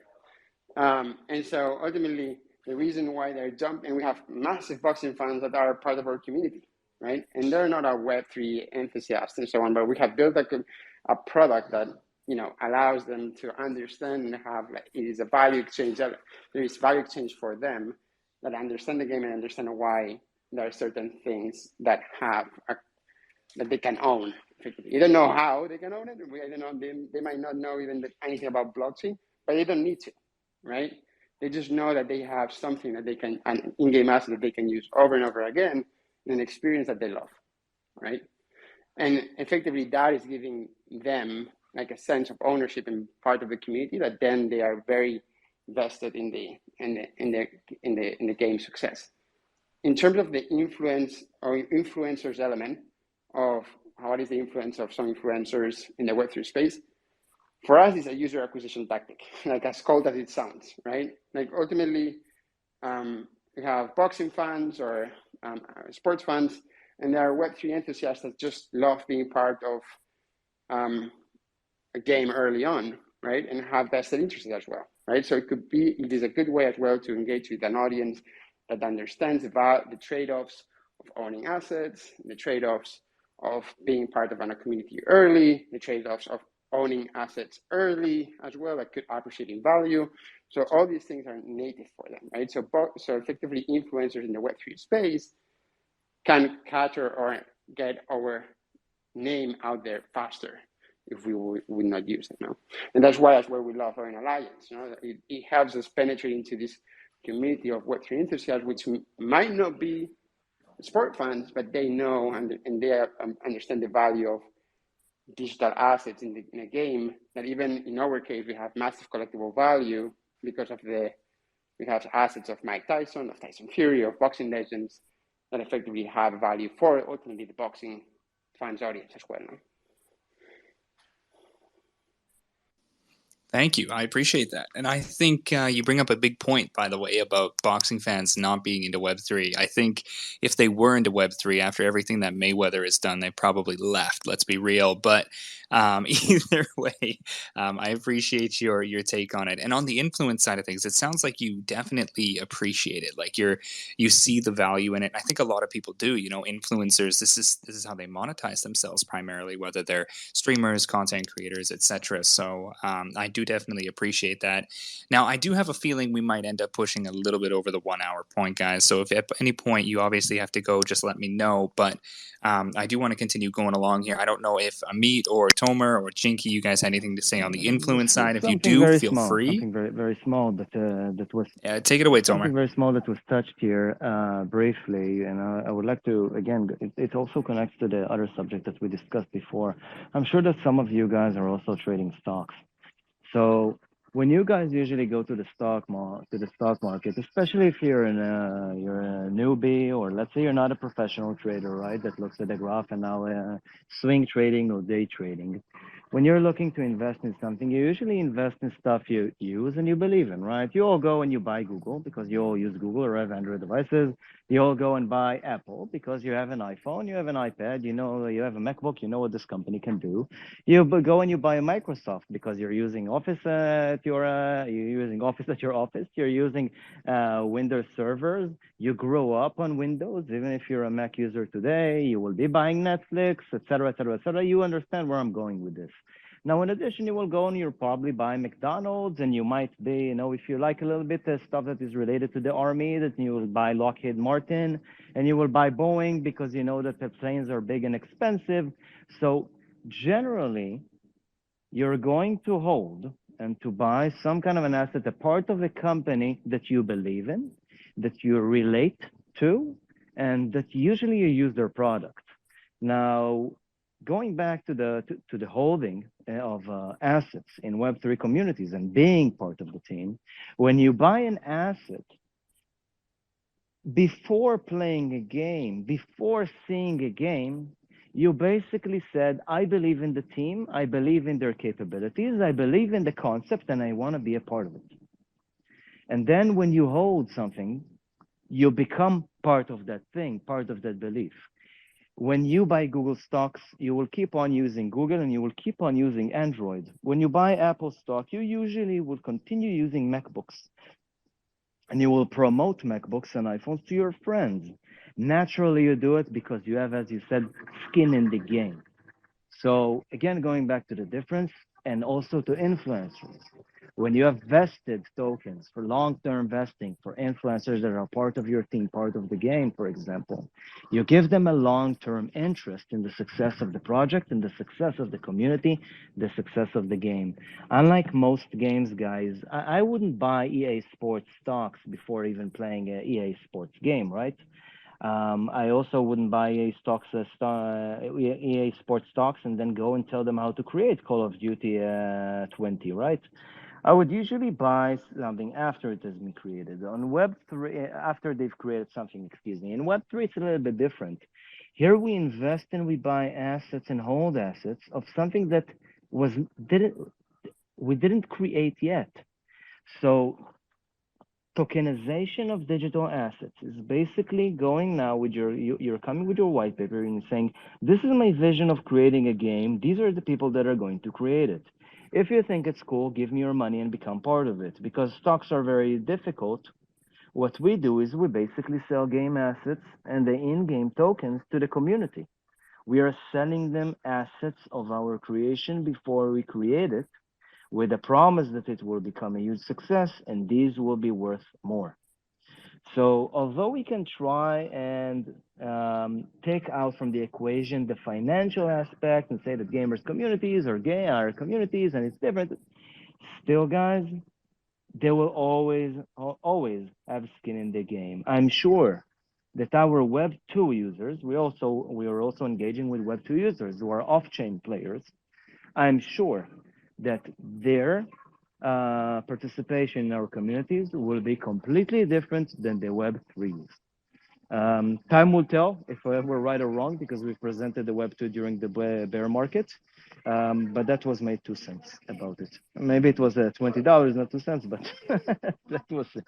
And so ultimately, the reason why they're jumping, and we have massive boxing fans that are part of our community, right? And they're not a Web3 enthusiast and so on, but we have built a product that allows them to understand and have it is a value exchange. There is value exchange for them that understand the game and understand why there are certain things that that they can own. You don't know how they can own it. I don't know. They might not know even anything about blockchain, but they don't need to, right? They just know that they have something that they can, an in-game asset that they can use over and over again in an experience that they love, right? And effectively, that is giving them like a sense of ownership and part of the community that then they are very vested in the game success. In terms of the influence or influencers element of what is the influence of some influencers in the Web3 space, for us, it's a user acquisition tactic, like as cold as it sounds, right? Like ultimately, we have boxing fans or sports fans, and there are Web3 enthusiasts that just love being part of a game early on, right? And have vested interests as well, right? So it is a good way as well to engage with an audience that understands about the trade-offs of owning assets, the trade-offs of being part of a community early, the trade-offs of owning assets early as well that could appreciate in value. So all these things are native for them, right? So effectively influencers in the Web3 space can cater or get our name out there faster if we would not use it, no? And that's why we love our alliance, it helps us penetrate into this community of Web3 enthusiasts, which might not be sport fans, but they know and they understand the value of digital assets in a game. That even in our case, we have massive collectible value because of we have assets of Mike Tyson, of Tyson Fury, of boxing legends that effectively have value for ultimately the boxing fans audience as well. No? Thank you. I appreciate that. And I think you bring up a big point, by the way, about boxing fans not being into Web3. I think if they were into Web3 after everything that Mayweather has done, they probably left. Let's be real. But either way, I appreciate your take on it. And on the influence side of things, it sounds like you definitely appreciate it. Like you see the value in it. I think a lot of people do. You know, influencers. This is how they monetize themselves primarily, whether they're streamers, content creators, etc. So I do definitely appreciate that. Now, I do have a feeling we might end up pushing a little bit over the 1 hour point, guys. So if at any point you obviously have to go, just let me know. But I do want to continue going along here. I don't know if Amit or Tomer or Jinky, you guys had anything to say on the influence side. If you Something do, very feel small, free. something very small that was Take it away, something Tomer. very small that was touched here briefly, and I would like to again. It also connects to the other subject that we discussed before. I'm sure that some of you guys are also trading stocks. So when you guys usually go to the stock market, especially if you're you're a newbie, or let's say you're not a professional trader, right? That looks at the graph and now swing trading or day trading. When you're looking to invest in something, you usually invest in stuff you use and you believe in, right? You all go and you buy Google because you all use Google or have Android devices. You all go and buy Apple because you have an iPhone, you have an iPad, you know, you have a MacBook, you know what this company can do. You go and you buy a Microsoft because you're using Office you're using Office at your office. You're using Windows servers. You grow up on Windows, even if you're a Mac user today. You will be buying Netflix, etc., etc., etc. You understand where I'm going with this. Now, in addition, you will go and you'll probably buy McDonald's, and you might be, you know, if you like a little bit of stuff that is related to the army, that you will buy Lockheed Martin, and you will buy Boeing because you know that the planes are big and expensive. So generally, you're going to hold and to buy some kind of an asset, a part of a company that you believe in, that you relate to, and that usually you use their product. Now, going back to the holding of assets in Web3 communities and being part of the team, when you buy an asset, before playing a game, before seeing a game, you basically said, I believe in the team, I believe in their capabilities, I believe in the concept, and I want to be a part of it. And then when you hold something, you become part of that thing, part of that belief. When you buy Google stocks, you will keep on using Google and you will keep on using Android. When you buy Apple stock, you usually will continue using MacBooks. And you will promote MacBooks and iPhones to your friends. Naturally, you do it because you have, as you said, skin in the game. So again, going back to the difference and also to influencers. When you have vested tokens for long-term vesting for influencers that are part of your team, part of the game, for example, you give them a long-term interest in the success of the project and the success of the community, the success of the game. Unlike most games, guys, I wouldn't buy EA Sports stocks before even playing a EA Sports game, right? I also wouldn't buy EA Sports stocks and then go and tell them how to create Call of Duty 20, right? I would usually buy something after it has been created. On Web3, after they've created something, excuse me. In Web3, it's a little bit different. Here we invest and we buy assets and hold assets of something that we didn't create yet. So tokenization of digital assets is basically going now with you're coming with your white paper and saying, this is my vision of creating a game. These are the people that are going to create it. If you think it's cool, give me your money and become part of it. Because stocks are very difficult, what we do is we basically sell game assets and the in-game tokens to the community. We are selling them assets of our creation before we create it, with a promise that it will become a huge success and these will be worth more. So although we can try and take out from the equation the financial aspect and say that gamers communities are communities and it's different, still, guys, they will always have skin in the game. I'm sure that our Web2 users, we are also engaging with Web2 users who are off-chain players. I'm sure that their participation in our communities will be completely different than the Web3s. Time will tell if we're right or wrong because we presented the Web2 during the bear market. But that was my 2 cents about it. Maybe it was $20, not 2 cents, but that was it.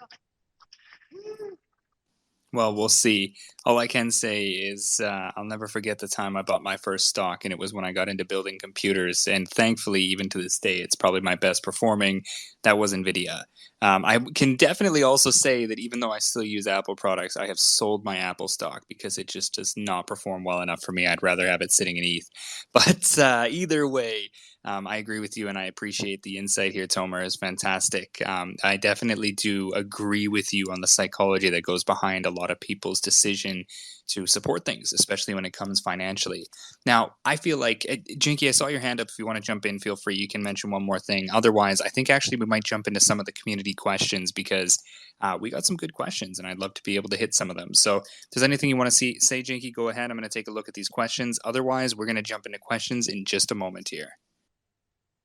Well, we'll see. All I can say is I'll never forget the time I bought my first stock, and it was when I got into building computers. And thankfully, even to this day, it's probably my best performing. That was NVIDIA. I can definitely also say that even though I still use Apple products, I have sold my Apple stock because it just does not perform well enough for me. I'd rather have it sitting in ETH. But either way, I agree with you, and I appreciate the insight here, Tomer. Is fantastic. I definitely do agree with you on the psychology that goes behind a lot of people's decision to support things, especially when it comes financially. Now, I feel like, Jinky, I saw your hand up. If you want to jump in, feel free. You can mention one more thing. Otherwise, I think actually we might jump into some of the community questions because we got some good questions, and I'd love to be able to hit some of them. So, if there's anything you want to say, Jinky, go ahead. I'm going to take a look at these questions. Otherwise, we're going to jump into questions in just a moment here.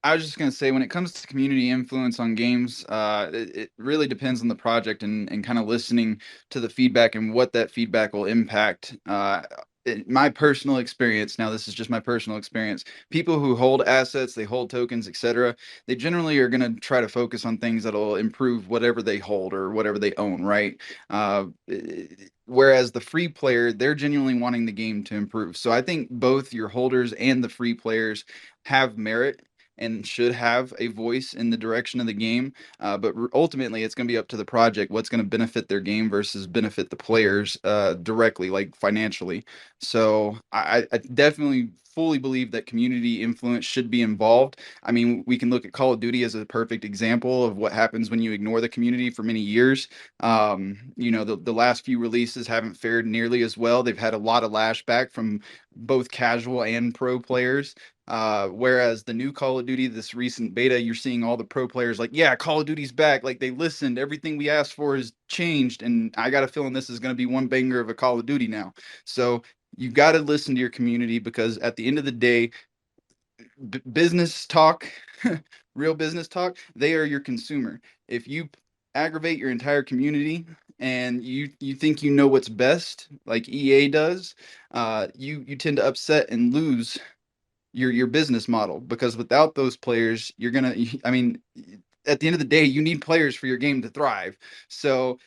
I was just going to say, when it comes to community influence on games, it really depends on the project and kind of listening to the feedback and what that feedback will impact. My personal experience, now this is just my personal experience, people who hold assets, they hold tokens, etc., they generally are going to try to focus on things that'll improve whatever they hold or whatever they own, right? Whereas the free player, they're genuinely wanting the game to improve. So I think both your holders and the free players have merit and should have a voice in the direction of the game. But ultimately, it's going to be up to the project what's going to benefit their game versus benefit the players directly, like financially. So I definitely fully believe that community influence should be involved. I mean, we can look at Call of Duty as a perfect example of what happens when you ignore the community for many years. The last few releases haven't fared nearly as well. They've had a lot of lashback from both casual and pro players. Whereas the new Call of Duty, this recent beta, you're seeing all the pro players like, yeah, Call of Duty's back. Like, they listened. Everything we asked for has changed. And I got a feeling this is going to be one banger of a Call of Duty now. So you got to listen to your community because at the end of the day, business talk, real business talk, they are your consumer. If you aggravate your entire community and you think you know what's best, like EA does, you tend to upset and lose your business model, because without those players, you're gonna, I mean, at the end of the day, you need players for your game to thrive. So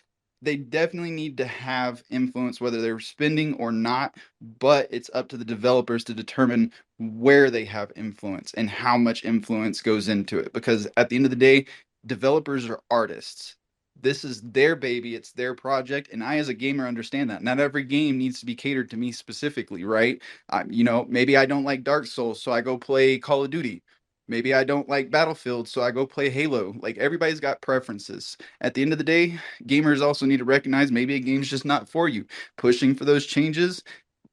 they definitely need to have influence, whether they're spending or not, but it's up to the developers to determine where they have influence and how much influence goes into it. Because at the end of the day, developers are artists. This is their baby, it's their project, and I as a gamer understand that. Not every game needs to be catered to me specifically, right? Maybe I don't like Dark Souls, so I go play Call of Duty. Maybe I don't like Battlefield, so I go play Halo. Like, everybody's got preferences. At the end of the day, gamers also need to recognize maybe a game's just not for you. Pushing for those changes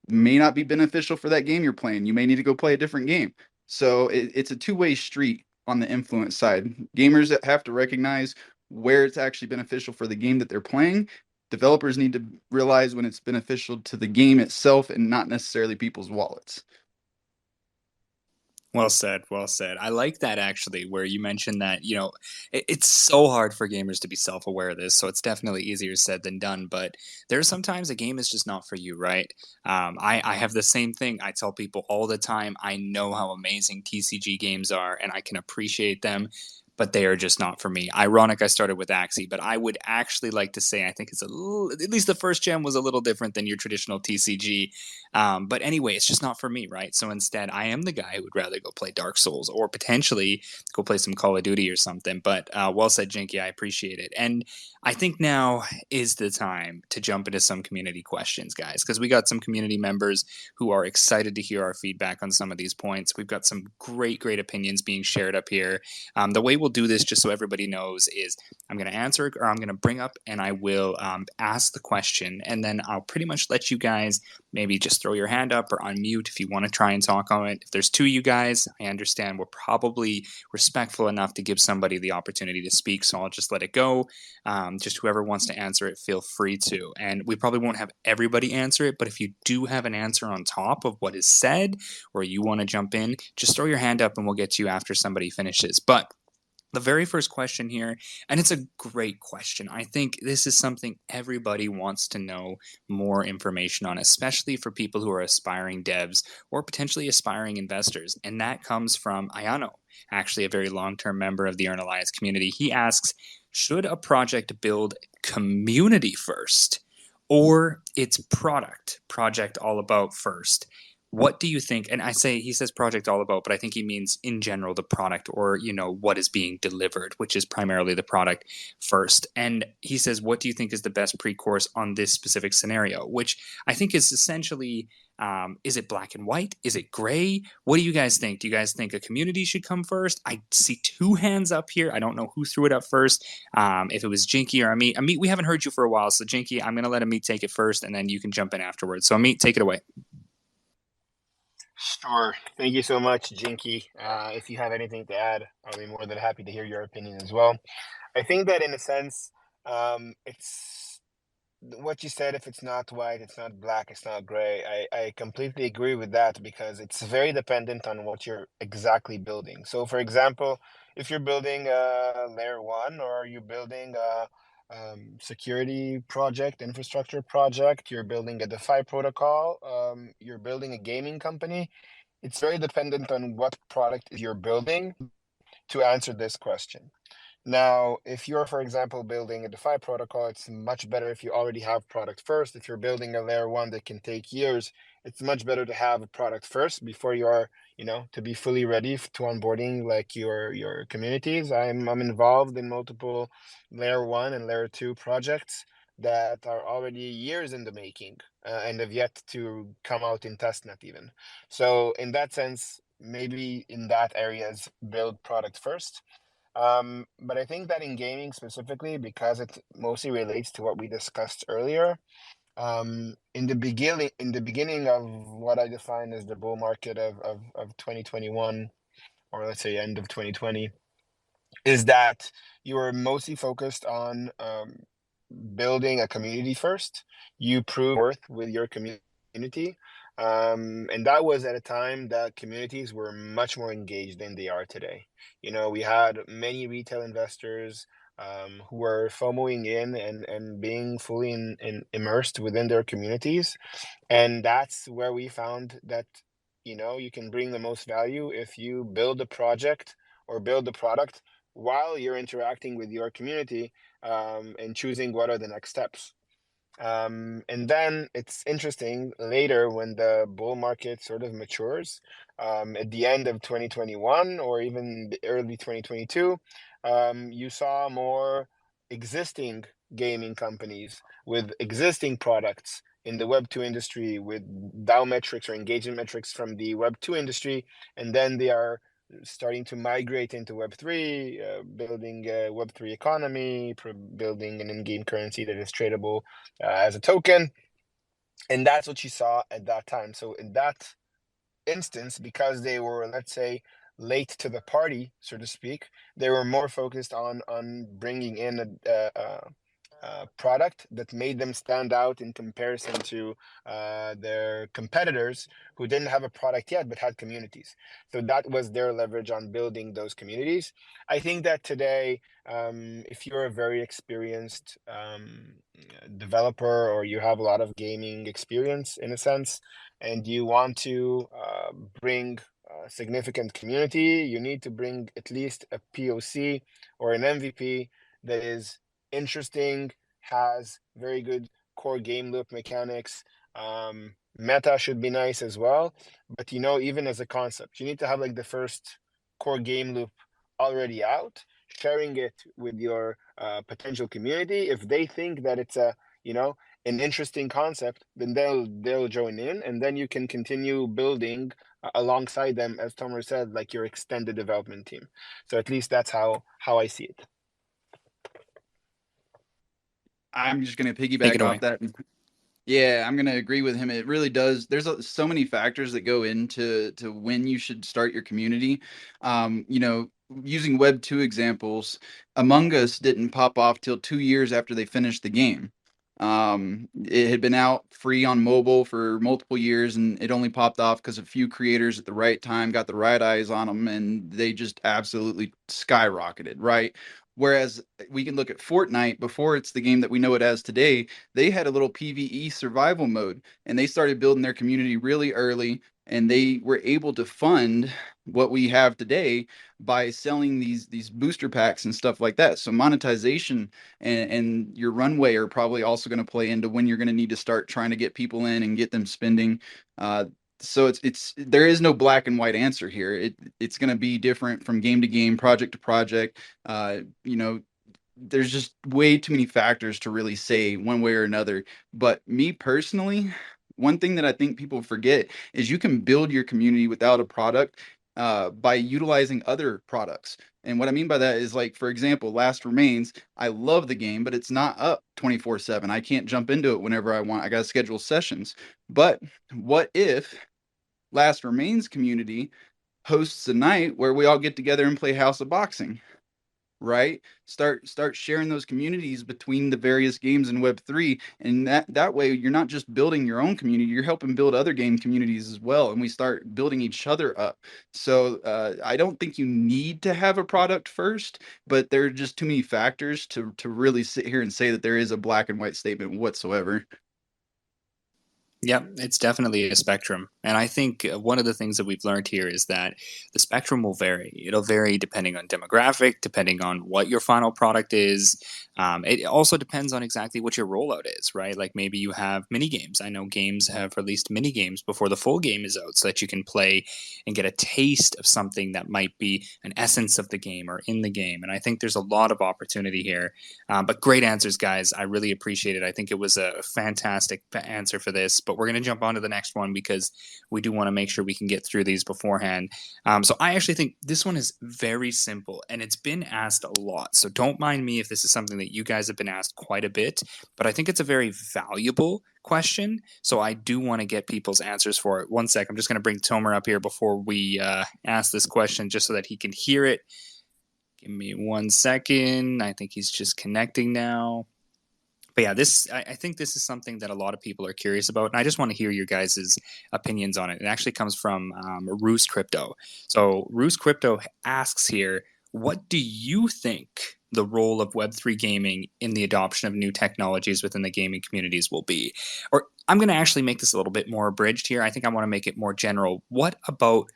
may not be beneficial for that game you're playing. You may need to go play a different game. So it's a two-way street on the influence side. Gamers that have to recognize where it's actually beneficial for the game that they're playing. Developers need to realize when it's beneficial to the game itself and not necessarily people's wallets. Well said. Well said. I like that actually, where you mentioned that, it's so hard for gamers to be self aware of this. So it's definitely easier said than done. But there's sometimes a game is just not for you, right? I have the same thing. I tell people all the time, I know how amazing TCG games are and I can appreciate them, but they are just not for me. Ironic, I started with Axie, but I would actually like to say I think it's at least the first gen was a little different than your traditional TCG. But anyway, it's just not for me, right? So instead, I am the guy who would rather go play Dark Souls or potentially go play some Call of Duty or something. But well said, Jinky. I appreciate it. And I think now is the time to jump into some community questions, guys, because we got some community members who are excited to hear our feedback on some of these points. We've got some great opinions being shared up here. The way we'll do this just so everybody knows is I'm going to answer or I'm going to bring up and I will ask the question, and then I'll pretty much let you guys maybe just throw your hand up or unmute if you want to try and talk on it. If there's two of you guys, I understand we're probably respectful enough to give somebody the opportunity to speak, so I'll just let it go. Just whoever wants to answer it, feel free to. And we probably won't have everybody answer it, but if you do have an answer on top of what is said or you want to jump in, just throw your hand up and we'll get to you after somebody finishes. But the very first question here, and it's a great question. I think this is something everybody wants to know more information on, especially for people who are aspiring devs or potentially aspiring investors. And that comes from Ayano, actually a very long-term member of the Earn Alliance community. He asks, should a project build community first or its project all about first? What do you think? And he says project all about, but I think he means in general the product, or what is being delivered, which is primarily the product first. And he says, what do you think is the best pre-course on this specific scenario? Which I think is essentially, is it black and white? Is it gray? What do you guys think? Do you guys think a community should come first? I see two hands up here. I don't know who threw it up first. If it was Jinky or Amit. Amit, we haven't heard you for a while, so Jinky, I'm going to let Amit take it first, and then you can jump in afterwards. So Amit, take it away. Sure. Thank you so much, Jinky. If you have anything to add, I'll be more than happy to hear your opinion as well. I think that in a sense, it's what you said. If it's not white, it's not black, it's not gray. I completely agree with that, because it's very dependent on what you're exactly building. So for example, if you're building a layer one, or you're building a security project, infrastructure project, you're building a DeFi protocol, you're building a gaming company, it's very dependent on what product you're building to answer this question. Now, if you're, for example, building a DeFi protocol, it's much better if you already have product first. If you're building a layer one that can take years, it's much better to have a product first before you are, to be fully ready to onboarding like your communities. I'm involved in multiple layer one and layer two projects that are already years in the making and have yet to come out in testnet even. So in that sense, maybe in that areas, build product first. But I think that in gaming specifically, because it mostly relates to what we discussed earlier, in the beginning of what I define as the bull market of 2021, or let's say end of 2020, is that you were mostly focused on building a community first. You prove worth with your community. And that was at a time that communities were much more engaged than they are today. We had many retail investors who were FOMOing in and being fully immersed within their communities. And that's where we found that, you can bring the most value if you build a project or build a product while you're interacting with your community and choosing what are the next steps. And then it's interesting later when the bull market sort of matures at the end of 2021 or even the early 2022, you saw more existing gaming companies with existing products in the Web2 industry with DAO metrics or engagement metrics from the Web2 industry, and then they are starting to migrate into Web3, building a Web3 economy, building an in-game currency that is tradable as a token. And that's what you saw at that time. So in that instance, because they were, let's say, late to the party, so to speak, they were more focused on bringing in a product that made them stand out in comparison to their competitors who didn't have a product yet but had communities. So that was their leverage on building those communities. I think that today, if you're a very experienced developer, or you have a lot of gaming experience in a sense, and you want to bring a significant community, you need to bring at least a POC or an MVP that is interesting, has very good core game loop mechanics. Meta should be nice as well, but even as a concept, you need to have like the first core game loop already out, sharing it with your potential community. If they think that it's an interesting concept, then they'll join in, and then you can continue building alongside them, as Tomer said, like your extended development team. So at least that's how I see it. I'm just going to Take it piggyback away. off that. Yeah, I'm going to agree with him. It really does. There's so many factors that go into when you should start your community. You know, using Web 2 examples, Among Us didn't pop off till 2 years after they finished the game. It had been out free on mobile for multiple years, and it only popped off because a few creators at the right time got the right eyes on them, and they just absolutely skyrocketed, right? Whereas we can look at Fortnite before it's the game that we know it as today. They had a little PvE survival mode, and they started building their community really early, and they were able to fund what we have today by selling these booster packs and stuff like that. So monetization and your runway are probably also going to play into when you're going to need to start trying to get people in and get them spending. So it's there is no black and white answer here. It's going to be different from game to game, project to project. You know, there's just way too many factors to really say one way or another. But me personally, one thing that I think people forget is you can build your community without a product by utilizing other products. And what I mean by that is, like, for example, Last Remains, I love the game, but it's not up 24/7. I can't jump into it whenever I want. I got to schedule sessions. But what if Last Remains community hosts a night where we all get together and play House of Boxing? Right, start sharing those communities between the various games in Web3, and that way you're not just building your own community, you're helping build other game communities as well, and we start building each other up. So I don't think you need to have a product first, but there are just too many factors to really sit here and say that there is a black and white statement whatsoever. Yep, it's definitely a spectrum. And I think one of the things that we've learned here is that the spectrum will vary. It'll vary depending on demographic, depending on what your final product is. It also depends on exactly what your rollout is, right? Like maybe you have mini games. I know games have released mini games before the full game is out so that you can play and get a taste of something that might be an essence of the game or in the game. And I think there's a lot of opportunity here. But great answers, guys. I really appreciate it. I think it was a fantastic answer for this. But we're going to jump on to the next one because we do want to make sure we can get through these beforehand. So I actually think this one is very simple and it's been asked a lot. So don't mind me if this is something that you guys have been asked quite a bit, but I think it's a very valuable question. So I do want to get people's answers for it. One sec. I'm just going to bring Tomer up here before we ask this question just so that he can hear it. Give me 1 second. I think he's just connecting now. But yeah, I think this is something that a lot of people are curious about, and I just want to hear your guys' opinions on it. It actually comes from Roos Crypto. So Roos Crypto asks here, what do you think the role of Web3 gaming in the adoption of new technologies within the gaming communities will be? Or I'm going to actually make this a little bit more abridged here. I think I want to make it more general. What about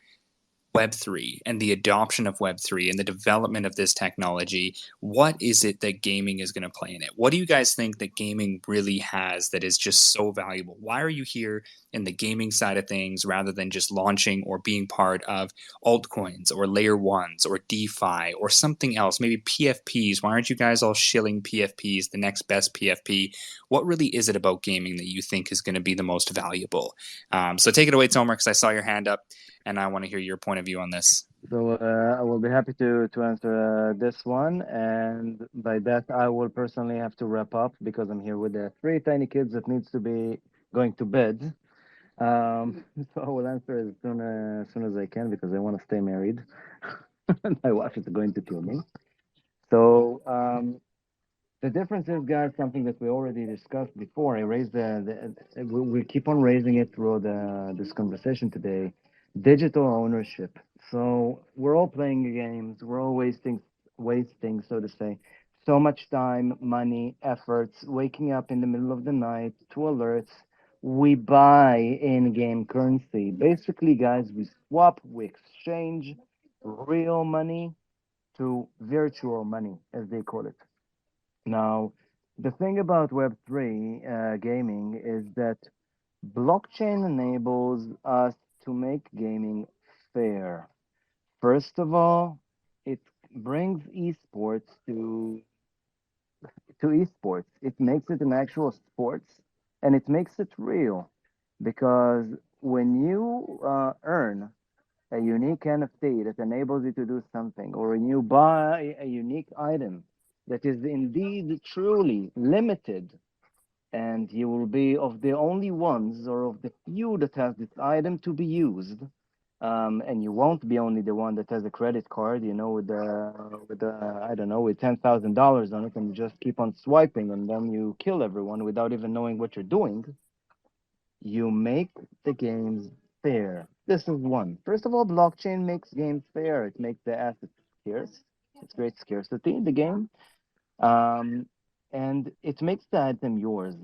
Web3 and the adoption of Web3 and the development of this technology, what is it that gaming is going to play in it? What do you guys think that gaming really has that is just so valuable? Why are you here in the gaming side of things rather than just launching or being part of altcoins or layer ones or DeFi or something else? Maybe PFPs. Why aren't you guys all shilling PFPs, the next best PFP? What really is it about gaming that you think is going to be the most valuable? So take it away, Tomer, because I saw your hand up and I want to hear your point of view on this. So I will be happy to answer this one, and by that I will personally have to wrap up because I'm here with the three tiny kids that needs to be going to bed. So I will answer as soon as I can because I want to stay married. My wife is going to kill me. So the difference is, guys, something that we already discussed before. I raised we keep on raising it through this conversation today. Digital ownership. So we're all playing games. We're all wasting, so to say, so much time, money, efforts, waking up in the middle of the night to alerts. We buy in-game currency. Basically, guys, we swap, we exchange real money to virtual money, as they call it. Now, the thing about Web3 gaming is that blockchain enables us to make gaming fair. First of all, it brings esports to esports. It makes it an actual sports, and it makes it real because when you earn a unique NFT that enables you to do something, or you buy a unique item that is indeed truly limited, and you will be of the only ones or of the few that has this item to be used. And you won't be only the one that has a credit card, with I don't know, with $10,000 on it, and you just keep on swiping, and then you kill everyone without even knowing what you're doing. You make the games fair. This is one. First of all, blockchain makes games fair. It makes the assets scarce. It's great scarcity in the game. Um, and it makes the item yours.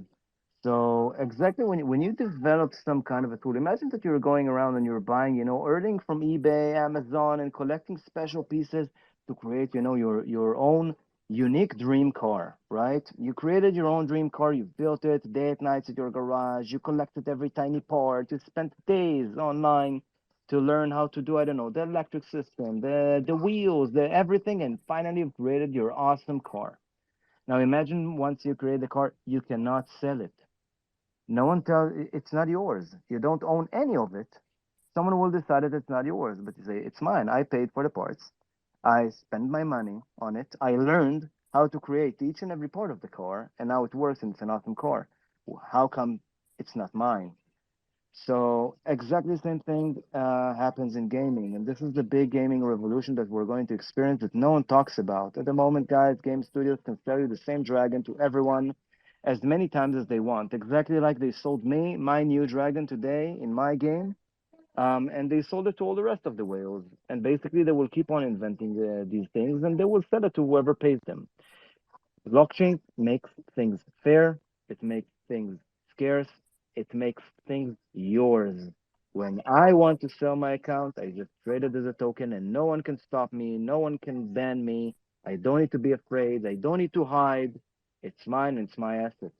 So exactly when you develop some kind of a tool, imagine that you're going around and you're buying, earning from eBay, Amazon, and collecting special pieces to create, your own unique dream car, right? You created your own dream car, you built it day and nights at your garage, you collected every tiny part, you spent days online to learn how to do, I don't know, the electric system, the wheels, the everything, and finally you've created your awesome car. Now imagine once you create the car, you cannot sell it. No one tells it's not yours. You don't own any of it. Someone will decide that it's not yours, but you say it's mine. I paid for the parts. I spent my money on it. I learned how to create each and every part of the car, and now it works and it's an awesome car. How come it's not mine? So exactly the same thing happens in gaming, and this is the big gaming revolution that we're going to experience that no one talks about. At the moment, guys, game studios can sell you the same dragon to everyone as many times as they want, exactly like they sold me my new dragon today in my game, and they sold it to all the rest of the whales. And basically, they will keep on inventing these things, and they will sell it to whoever pays them. Blockchain makes things fair, it makes things scarce, it makes things yours. When I want to sell my account, I just trade it as a token and no one can stop me, no one can ban me. I don't need to be afraid, I don't need to hide. It's mine, it's my asset.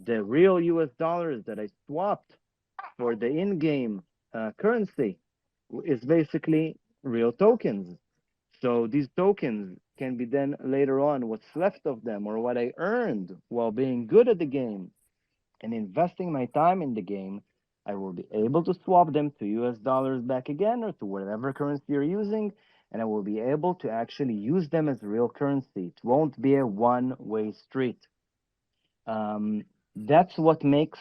The real US dollars that I swapped for the in game currency is basically real tokens. So these tokens can be then later on what's left of them or what I earned while being good at the game and investing my time in the game. I will be able to swap them to US dollars back again or to whatever currency you're using, and I will be able to actually use them as real currency. It won't be a one-way street. That's what makes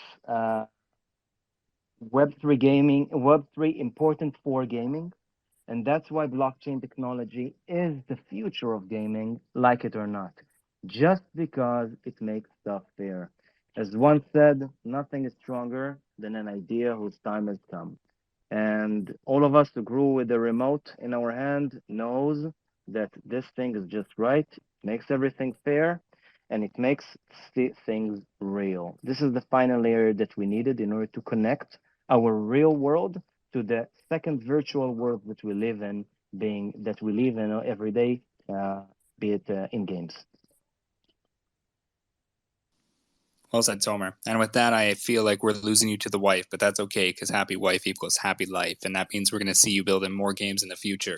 Web3 important for gaming. And that's why blockchain technology is the future of gaming, like it or not, just because it makes stuff fair. As one said, nothing is stronger than an idea whose time has come. And all of us who grew with the remote in our hand knows that this thing is just right, makes everything fair, and it makes things real. This is the final layer that we needed in order to connect our real world to the second virtual world that we live in, being that we live in every day, be it in games. Well said, Tomer. And with that, I feel like we're losing you to the wife, but that's okay because happy wife equals happy life. And that means we're going to see you building more games in the future.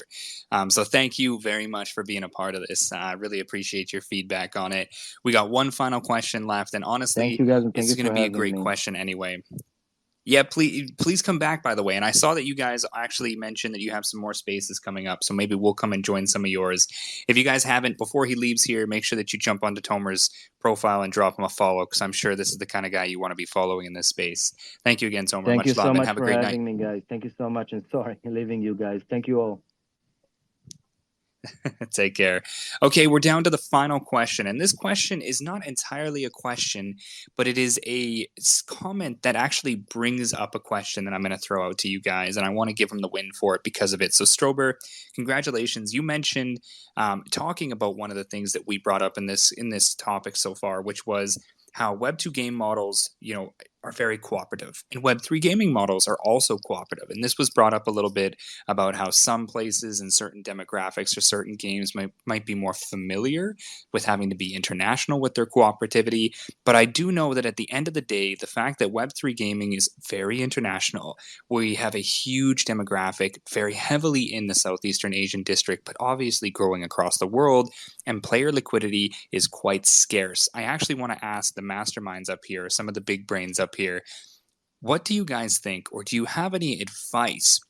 So thank you very much for being a part of this. I really appreciate your feedback on it. We got one final question left. And honestly, thank you guys, and thank it's you going to for be a having great me. question anyway. Yeah, please come back, by the way. And I saw that you guys actually mentioned that you have some more spaces coming up, so maybe we'll come and join some of yours. If you guys haven't, before he leaves here, make sure that you jump onto Tomer's profile and drop him a follow, because I'm sure this is the kind of guy you want to be following in this space. Thank you again, Tomer. Thank you Much love, so and much have a for great night. having me, guys. Thank you so much, and sorry leaving you guys. Thank you all. Take care. Okay, we're down to the final question. And this question is not entirely a question, but it is a comment that actually brings up a question that I'm going to throw out to you guys. And I want to give him the win for it because of it. So, Strober, congratulations. You mentioned talking about one of the things that we brought up in this topic so far, which was how Web2 game models, are very cooperative, and Web3 gaming models are also cooperative. And this was brought up a little bit about how some places and certain demographics or certain games might be more familiar with having to be international with their cooperativity. But I do know that at the end of the day, the fact that Web3 gaming is very international, we have a huge demographic, very heavily in the Southeastern Asian district, but obviously growing across the world, and player liquidity is quite scarce. I actually want to ask the masterminds up here, some of the big brains up here, what do you guys think, or do you have any advice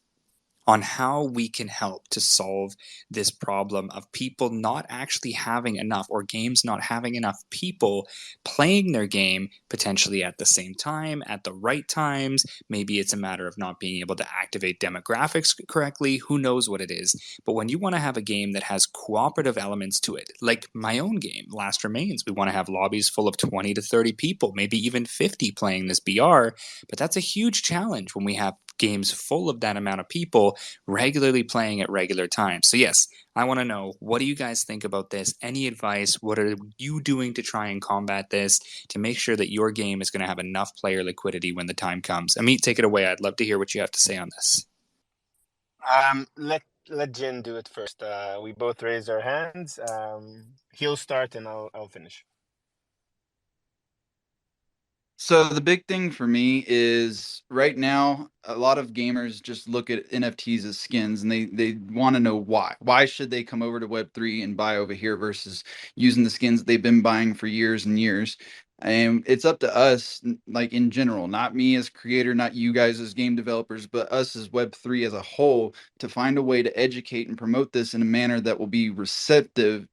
on how we can help to solve this problem of people not actually having enough, or games not having enough people playing their game potentially at the same time, at the right times. Maybe it's a matter of not being able to activate demographics correctly. Who knows what it is? But when you want to have a game that has cooperative elements to it, like my own game, Last Remains, we want to have lobbies full of 20 to 30 people, maybe even 50 playing this BR. But that's a huge challenge when we have games full of that amount of people regularly playing at regular times. So yes, I want to know, what do you guys think about this? Any advice? What are you doing to try and combat this, to make sure that your game is going to have enough player liquidity when the time comes? Amit, take it away. I'd love to hear what you have to say on this. Let Jin do it first. We both raised our hands. He'll start and I'll finish. So the big thing for me is right now, a lot of gamers just look at NFTs as skins, and they want to know why. Why should they come over to Web3 and buy over here versus using the skins that they've been buying for years and years? And it's up to us, like in general, not me as creator, not you guys as game developers, but us as Web3 as a whole, to find a way to educate and promote this in a manner that will be received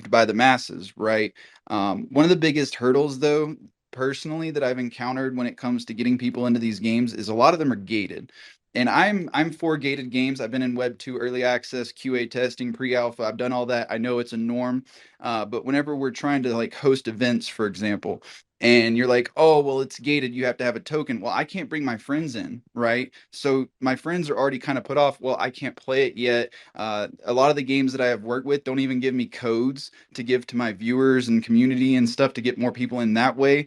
by the masses, right? One of the biggest hurdles, though, personally, that I've encountered when it comes to getting people into these games is a lot of them are gated. And I'm for gated games. I've been in Web 2 early access, QA testing, pre-alpha. I've done all that. I know it's a norm. But whenever we're trying to like host events, for example, and you're like, oh, well, it's gated, you have to have a token. Well, I can't bring my friends in, right? So my friends are already kind of put off. Well, I can't play it yet. A lot of the games that I have worked with don't even give me codes to give to my viewers and community and stuff to get more people in that way.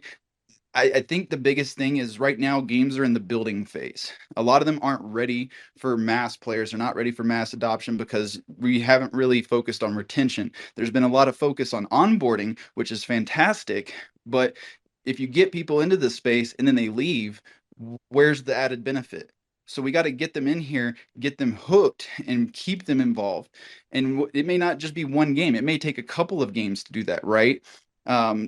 I think the biggest thing is right now games are in the building phase. A lot of them aren't ready for mass players. They're not ready for mass adoption because we haven't really focused on retention. There's been a lot of focus on onboarding, which is fantastic. But if you get people into this space and then they leave, where's the added benefit? So we got to get them in here, get them hooked, and keep them involved. And it may not just be one game. It may take a couple of games to do that, right?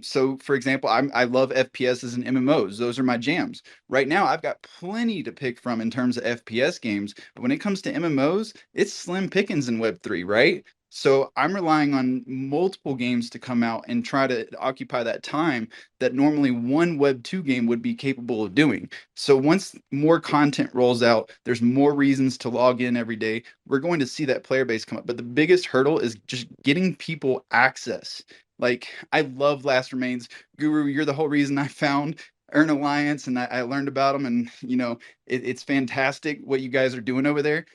So for example, I love FPSs and MMOs. Those are my jams. Right now, I've got plenty to pick from in terms of FPS games, but when it comes to MMOs, it's slim pickings in Web3, right? So I'm relying on multiple games to come out and try to occupy that time that normally one Web 2 game would be capable of doing. So once more content rolls out, there's more reasons to log in every day. We're going to see that player base come up. But the biggest hurdle is just getting people access. Like, I love Last Remains. Guru, you're the whole reason I found Earn Alliance, and I learned about them, and it's fantastic what you guys are doing over there.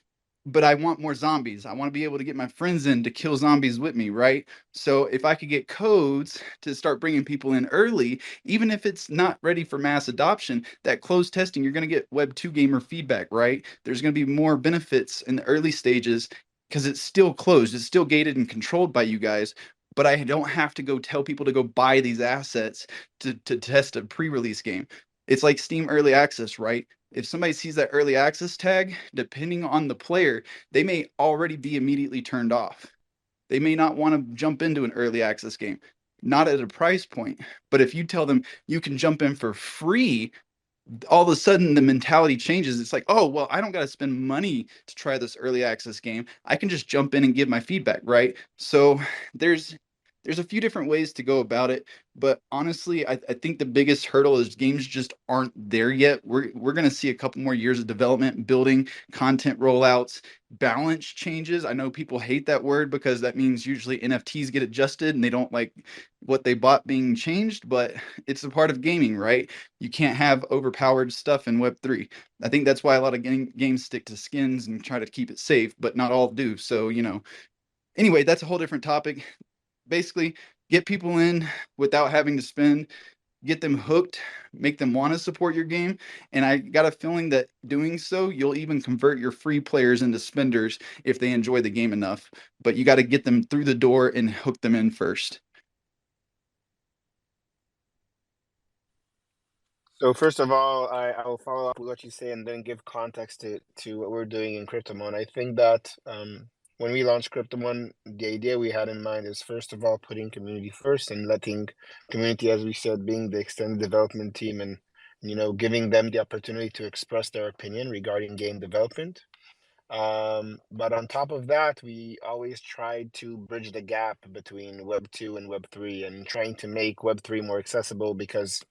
But I want more zombies. I want to be able to get my friends in to kill zombies with me, right? So if I could get codes to start bringing people in early, even if it's not ready for mass adoption, that closed testing, you're going to get Web 2 gamer feedback, right? There's going to be more benefits in the early stages because it's still closed. It's still gated and controlled by you guys, but I don't have to go tell people to go buy these assets to test a pre-release game. It's like Steam Early Access, right? If somebody sees that early access tag, depending on the player, they may already be immediately turned off. They may not want to jump into an early access game, not at a price point. But if you tell them you can jump in for free, all of a sudden the mentality changes. It's like, oh, well, I don't got to spend money to try this early access game. I can just jump in and give my feedback, right? So there's a few different ways to go about it, but honestly, I think the biggest hurdle is games just aren't there yet. We're going to see a couple more years of development, building, content rollouts, balance changes. I know people hate that word because that means usually NFTs get adjusted and they don't like what they bought being changed, but it's a part of gaming, right? You can't have overpowered stuff in Web3. I think that's why a lot of games stick to skins and try to keep it safe, but not all do. So, anyway, that's a whole different topic. Basically, get people in without having to spend, get them hooked, make them want to support your game. And I got a feeling that doing so, you'll even convert your free players into spenders if they enjoy the game enough. But you got to get them through the door and hook them in first. So first of all, I'll follow up with what you say and then give context to what we're doing in Cryptomon. I think that when we launched Cryptomon, the idea we had in mind is first of all putting community first and letting community, as we said, being the extended development team and giving them the opportunity to express their opinion regarding game development. But on top of that, we always tried to bridge the gap between Web 2 and Web 3 and trying to make Web 3 more accessible because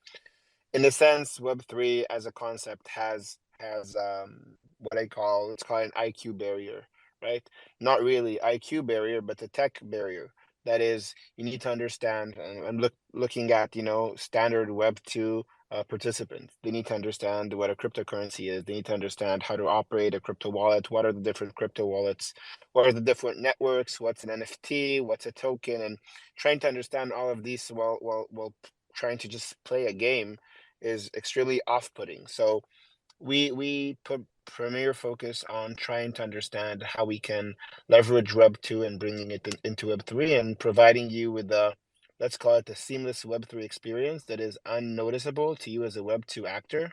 in a sense, Web3 as a concept has what I call let's call it an IQ barrier, right? Not really IQ barrier, but the tech barrier. That is, you need to understand. And I'm looking at standard Web2 participants. They need to understand what a cryptocurrency is. They need to understand how to operate a crypto wallet. What are the different crypto wallets? What are the different networks? What's an NFT? What's a token? And trying to understand all of these while trying to just play a game is extremely off-putting. So we put premier focus on trying to understand how we can leverage Web 2 and bringing it into Web 3 and providing you with the, let's call it the seamless Web 3 experience that is unnoticeable to you as a Web 2 actor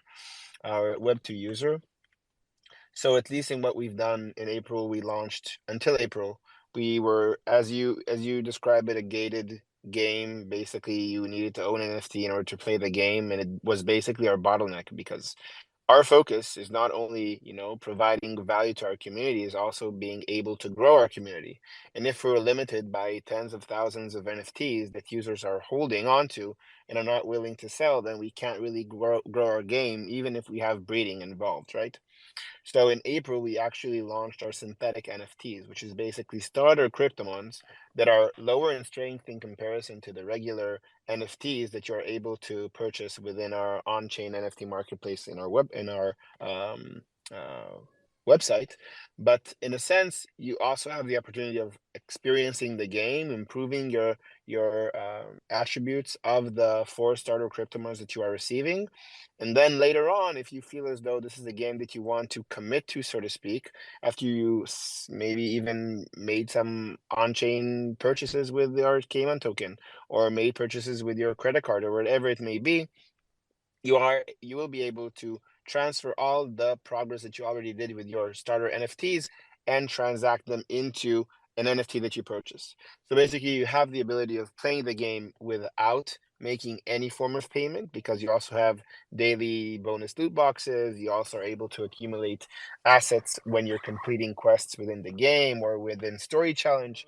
or Web 2 user. So at least in what we've done in April, we launched until April, we were, as you describe it, a gated game. Basically, you needed to own an NFT in order to play the game, and it was basically our bottleneck because our focus is not only providing value to our community, is also being able to grow our community. And if we're limited by tens of thousands of NFTs that users are holding onto and are not willing to sell, then we can't really grow our game, even if we have breeding involved, right? So in April, we actually launched our synthetic NFTs, which is basically starter cryptomons that are lower in strength in comparison to the regular NFTs that you're able to purchase within our on-chain NFT marketplace in our um, uh, website. But in a sense, you also have the opportunity of experiencing the game, improving your attributes of the 4 starter cryptomons that you are receiving, and then later on, if you feel as though this is a game that you want to commit to, so to speak, after you maybe even made some on-chain purchases with your Cayman token or made purchases with your credit card or whatever it may be, you will be able to transfer all the progress that you already did with your starter NFTs and transact them into an NFT that you purchase. So basically, you have the ability of playing the game without making any form of payment because you also have daily bonus loot boxes. You also are able to accumulate assets when you're completing quests within the game or within story challenge.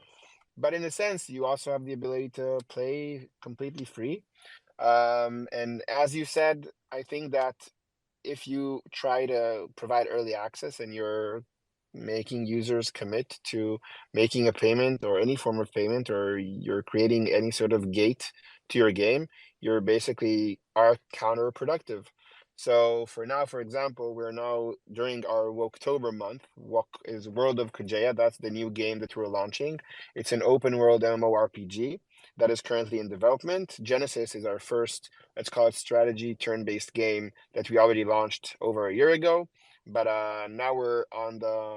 But in a sense, you also have the ability to play completely free. And as you said, I think that if you try to provide early access and you're making users commit to making a payment or any form of payment, or you're creating any sort of gate to your game, you're basically are counterproductive. So for now, for example, we're now during our Woktober month. Wok is World of Kujaya. That's the new game that we're launching. It's an open world MMORPG that is currently in development. Genesis is our first, let's call it strategy turn-based game that we already launched over a year ago. But now we're on the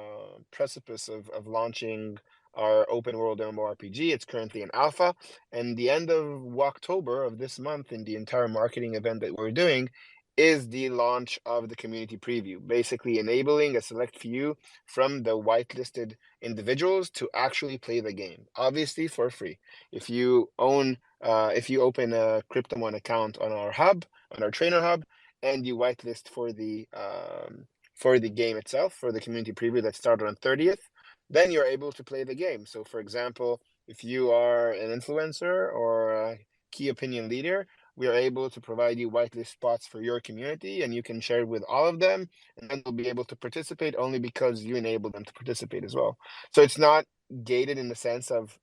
precipice of launching our open world MMORPG. It's currently in alpha. And the end of October of this month, in the entire marketing event that we're doing, is the launch of the community preview, basically enabling a select few from the whitelisted individuals to actually play the game, obviously for free. If you open a Cryptomon account on our hub, on our trainer hub, and you whitelist for the game itself, for the community preview that started on 30th, then you're able to play the game. So for example, if you are an influencer or a key opinion leader, we are able to provide you whitelist spots for your community, and you can share it with all of them, and then they'll be able to participate only because you enable them to participate as well. So it's not gated in the sense of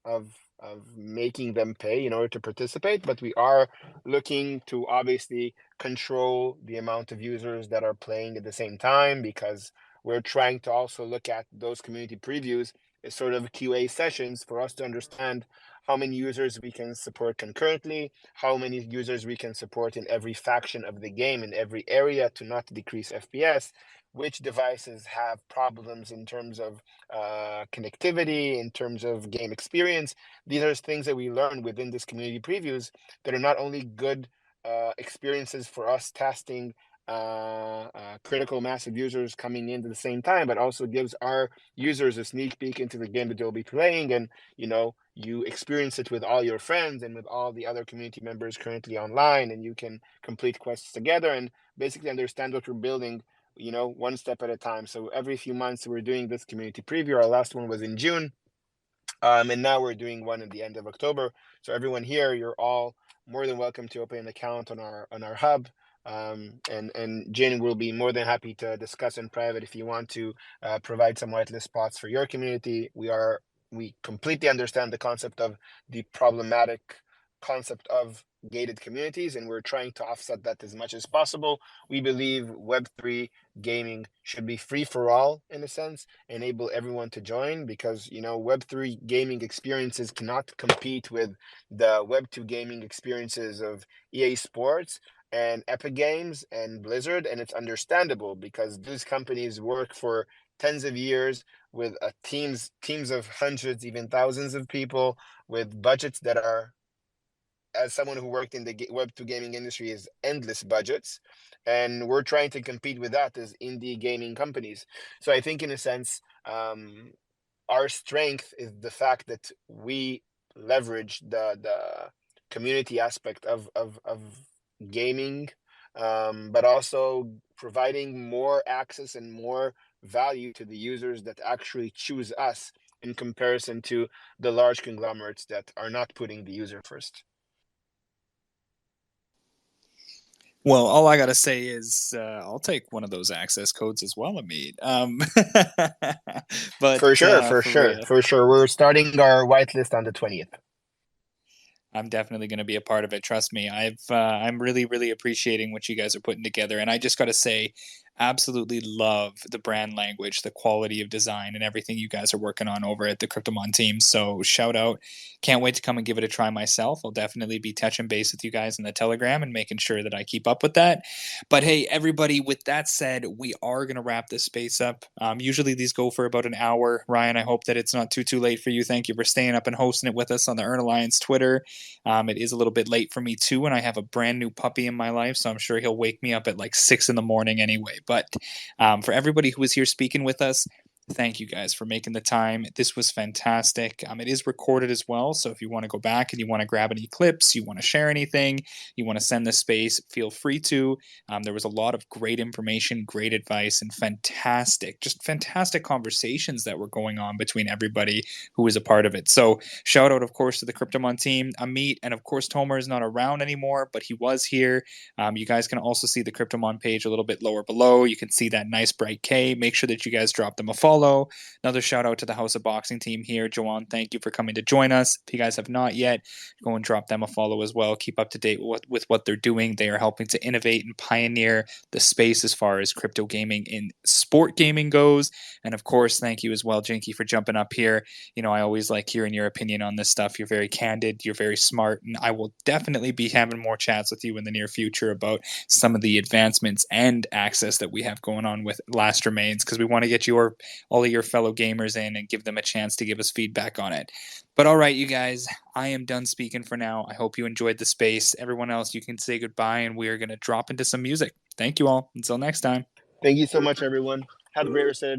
making them pay in order to participate, but we are looking to obviously control the amount of users that are playing at the same time, because we're trying to also look at those community previews as sort of QA sessions for us to understand how many users we can support concurrently, how many users we can support in every faction of the game, in every area, to not decrease FPS, which devices have problems in terms of connectivity, in terms of game experience. These are things that we learn within this community previews that are not only good experiences for us testing critical mass of users coming in at the same time, but also gives our users a sneak peek into the game that they'll be playing. And you experience it with all your friends and with all the other community members currently online, and you can complete quests together and basically understand what we're building one step at a time. So every few months we're doing this community preview. Our last one was in June. And now we're doing one at the end of October. So everyone here, you're all more than welcome to open an account on our hub. And Jane will be more than happy to discuss in private if you want to provide some whitelist spots for your community. We completely understand the concept of the problematic concept of gated communities, and we're trying to offset that as much as possible. We believe Web3 gaming should be free for all, in a sense, enable everyone to join, because Web3 gaming experiences cannot compete with the Web2 gaming experiences of EA Sports and Epic Games and Blizzard. And it's understandable because those companies work for tens of years with teams of hundreds, even thousands of people, with budgets that are, as someone who worked in the Web2 gaming industry, is endless budgets. And we're trying to compete with that as indie gaming companies. So I think, in a sense, our strength is the fact that we leverage the community aspect of gaming, but also providing more access and more value to the users that actually choose us, in comparison to the large conglomerates that are not putting the user first. Well, all I gotta say is I'll take one of those access codes as well, Amit. But For sure, for real, for sure. We're starting our whitelist on the 20th. I'm definitely going to be a part of it. Trust me. I'm really, really appreciating what you guys are putting together. And I just got to say, absolutely love the brand language, the quality of design, and everything you guys are working on over at the Cryptomon team. So shout out. Can't wait to come and give it a try myself. I'll definitely be touching base with you guys in the Telegram and making sure that I keep up with that. But hey, everybody, with that said, we are going to wrap this space up. Usually these go for about an hour. Ryan, I hope that it's not too late for you. Thank you for staying up and hosting it with us on the Earn Alliance Twitter. It is a little bit late for me too, and I have a brand new puppy in my life, so I'm sure he'll wake me up at like 6 in the morning anyway. But for everybody who was here speaking with us, thank you guys for making the time. This was fantastic. It is recorded as well, so if you want to go back and you want to grab any clips, you want to share anything, you want to send this space, feel free to. There was a lot of great information, great advice, and just fantastic conversations that were going on between everybody who was a part of it. So shout out, of course, to the Cryptomon team, Amit, and of course, Tomer is not around anymore, but he was here. You guys can also see the Cryptomon page a little bit lower below. You can see that nice bright K. Make sure that you guys drop them a follow. Another shout out to the House of Boxing team here. Joanne, thank you for coming to join us. If you guys have not yet, go and drop them a follow as well. Keep up to date with what they're doing. They are helping to innovate and pioneer the space as far as crypto gaming in sport gaming goes. And of course, thank you as well, Jinky, for jumping up here. I always like hearing your opinion on this stuff. You're very candid, you're very smart, and I will definitely be having more chats with you in the near future about some of the advancements and access that we have going on with Last Remains, because we want to get all of your fellow gamers in and give them a chance to give us feedback on it. But all right, you guys, I am done speaking for now. I hope you enjoyed the space. Everyone else, you can say goodbye, and we are going to drop into some music. Thank you all. Until next time. Thank you so much, everyone. Have a great rest of the day.